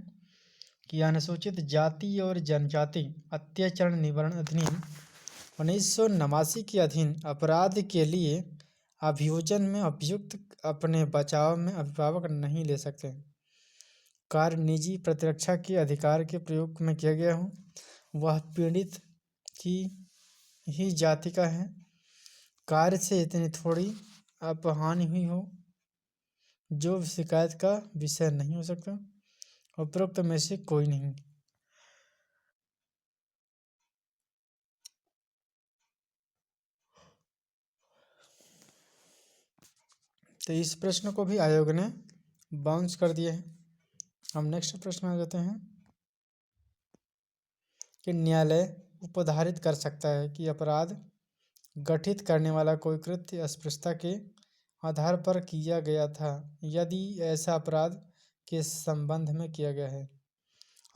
कि अनुसूचित जाति और जनजाति अत्याचार निवारण अधिनियम 1989 के अधीन अपराध के लिए अभियोजन में अभियुक्त अपने बचाव में अभिभावक नहीं ले सकते। कार्य निजी प्रतिरक्षा के अधिकार के प्रयोग में किया गया हो, वह पीड़ित की ही जाति का है, कार्य से इतनी थोड़ी अपहानि हुई हो जो शिकायत का विषय नहीं हो सकता, उपरोक्त में से कोई नहीं। तो इस प्रश्न को भी आयोग ने बाउंस कर दिया है। हम नेक्स्ट प्रश्न आ जाते हैं कि न्यायालय उपधारित कर सकता है कि अपराध गठित करने वाला कोई कृत्य अस्पृश्यता के आधार पर किया गया था यदि ऐसा अपराध के संबंध में किया गया है,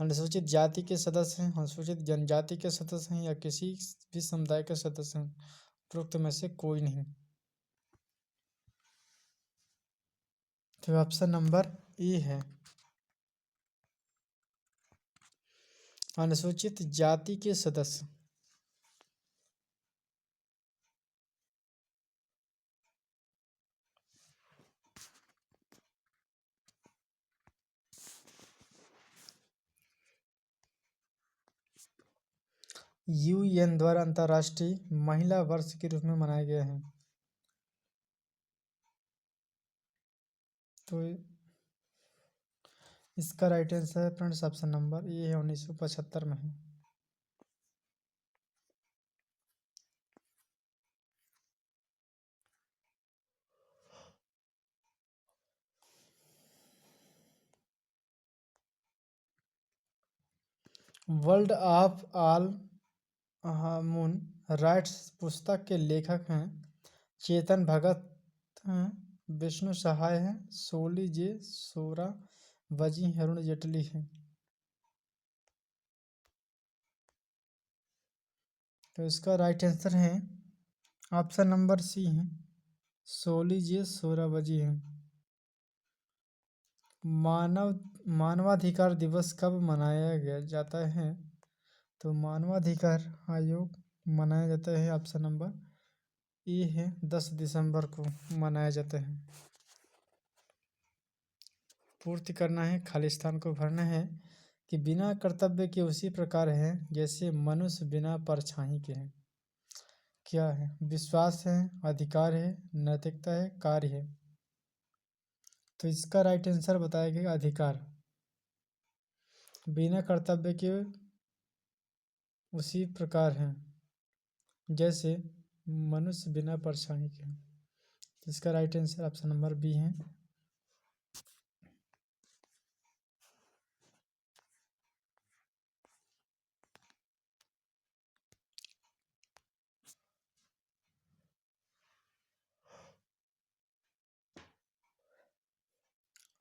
अनुसूचित जाति के सदस्य हैं, अनुसूचित जनजाति के सदस्य हैं या किसी भी समुदाय के सदस्य हैं, उपरोक्त में से कोई नहीं। तो ऑप्शन नंबर ए है, अनुसूचित जाति के सदस्य। यूएन द्वारा अंतर्राष्ट्रीय महिला वर्ष के रूप में मनाया गया है। तो इसका राइट आंसर है फ्रेंड्स ऑप्शन नंबर ए है, 1975 में है। World of all human rights पुस्तक के लेखक हैं चेतन भगत हैं, विष्णु सहाय हैं, सोली जे सोराबजी, अरुण जेटली हैं। तो इसका राइट आंसर है ऑप्शन नंबर सी है, सोली जे सोराबजी हैं। मानवाधिकार दिवस कब मनाया जाता है? तो मानवाधिकार आयोग मनाया जाता है, ऑप्शन नंबर ए है, 10 दिसंबर को मनाया जाता है। पूर्ति करना है, खाली स्थान को भरना है कि बिना कर्तव्य के उसी प्रकार है जैसे मनुष्य बिना परछाई के है। क्या है? विश्वास है, अधिकार है, नैतिकता है, कार्य है। तो इसका राइट आंसर बताया गया अधिकार। बिना कर्तव्य के उसी प्रकार है जैसे मनुष्य बिना परछाई के। इसका right answer option number B है।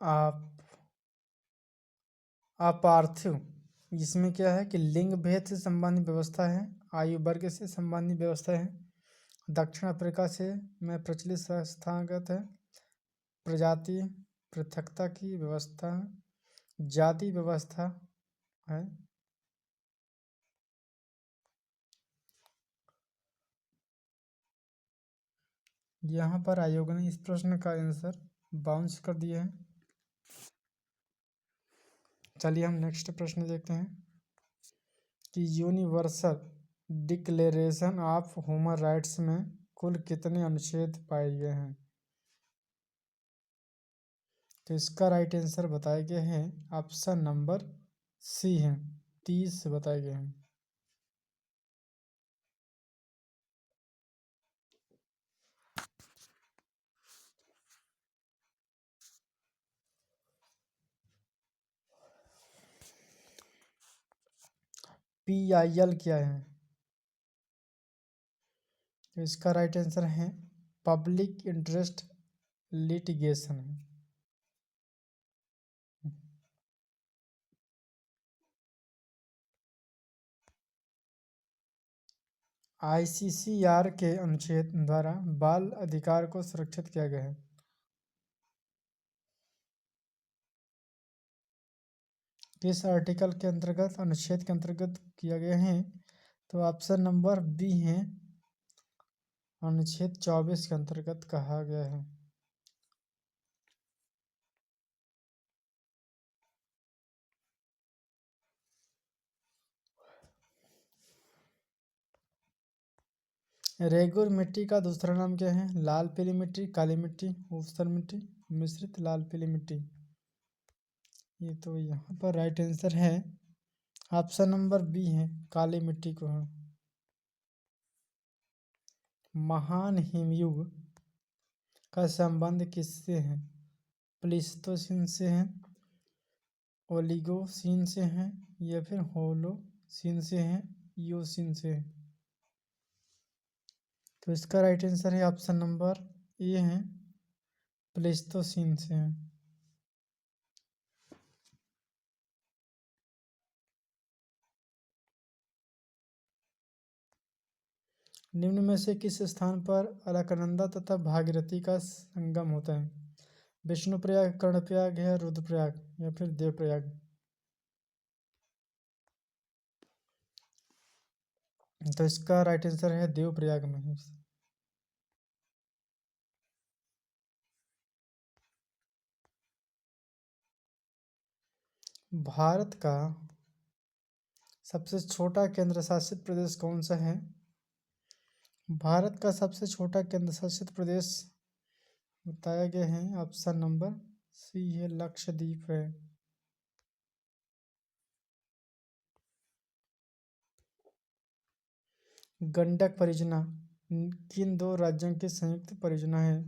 आप अपार्थिव, इसमें क्या है कि लिंग भेद से संबंधित व्यवस्था है, आयु वर्ग से संबंधित व्यवस्था है, दक्षिण अफ्रीका से में प्रचलित संस्थागत है, प्रजाति पृथकता की व्यवस्था, जाति व्यवस्था है। यहाँ पर आयोग ने इस प्रश्न का आंसर बाउंस कर दिया है। चलिए हम नेक्स्ट प्रश्न देखते हैं कि universal declaration of human rights में कुल कितने अनुच्छेद पाए गए हैं। तो इसका राइट आंसर बताए गए हैं ऑप्शन नंबर सी है, 30 बताए गए हैं। PIL क्या है। तो इसका राइट आंसर है पब्लिक इंटरेस्ट लिटिगेशन है। ICCR के अनुच्छेद द्वारा बाल अधिकार को सुरक्षित किया गया है। किस आर्टिकल के अंतर्गत, अनुच्छेद के अंतर्गत किया गया है। तो ऑप्शन नंबर बी है, अनुच्छेद 24 के अंतर्गत कहा गया है। रेगुर मिट्टी का दूसरा नाम क्या है। लाल पीली मिट्टी, काली मिट्टी, ऊसर मिट्टी, मिश्रित लाल पीली मिट्टी। ये तो यहाँ पर राइट आंसर है ऑप्शन नंबर बी है, काली मिट्टी को है। महान हिमयुग का संबंध किससे है। प्लीस्टोसीन से है, ओलिगोसीन से है, या फिर होलोसीन से है, ईओसीन से है। तो इसका राइट आंसर है ऑप्शन नंबर ए है, प्लीस्टोसीन से है। निम्न में से किस स्थान पर अलकनंदा तथा भागीरथी का संगम होता है। विष्णुप्रयाग, कर्णप्रयाग है, रुद्रप्रयाग या फिर देवप्रयाग। तो इसका राइट आंसर है देवप्रयाग में है। भारत का सबसे छोटा केंद्र शासित प्रदेश कौन सा है। भारत का सबसे छोटा केंद्र शासित प्रदेश बताया गया है ऑप्शन नंबर सी है, लक्षद्वीप है। गंडक परियोजना किन दो राज्यों की संयुक्त परियोजना है।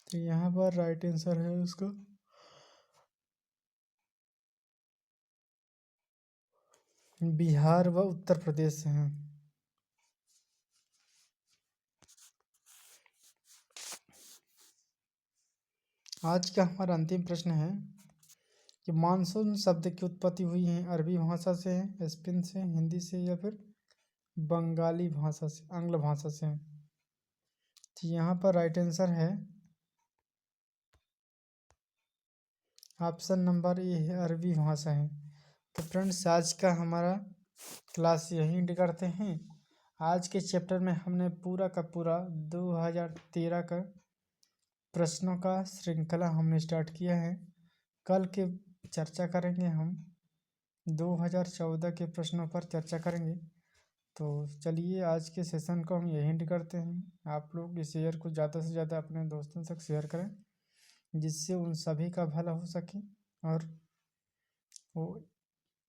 तो यहाँ पर राइट आंसर है उसका बिहार व उत्तर प्रदेश है। आज का हमारा अंतिम प्रश्न है कि मानसून शब्द की उत्पत्ति हुई है अरबी भाषा से है, स्पेन से, हिंदी से या फिर बंगाली भाषा से, आंग्ल भाषा से है। तो यहाँ पर राइट आंसर है ऑप्शन नंबर ए है, अरबी भाषा है। तो फ्रेंड्स आज का हमारा क्लास यहीं एंड करते हैं। आज के चैप्टर में हमने पूरा का पूरा 2013 का प्रश्नों का श्रृंखला हमने स्टार्ट किया है। कल के चर्चा करेंगे हम 2014 के प्रश्नों पर चर्चा करेंगे। तो चलिए आज के सेशन को हम यहीं एंड करते हैं। आप लोग इस शेयर को ज़्यादा से ज़्यादा अपने दोस्तों तक शेयर करें जिससे उन सभी का भला हो सके और वो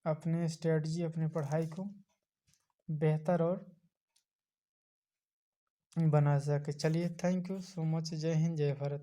अपने स्ट्रेटजी, अपनी पढ़ाई को बेहतर और बना सके। चलिए थैंक यू सो मच। जय हिंद, जय भारत।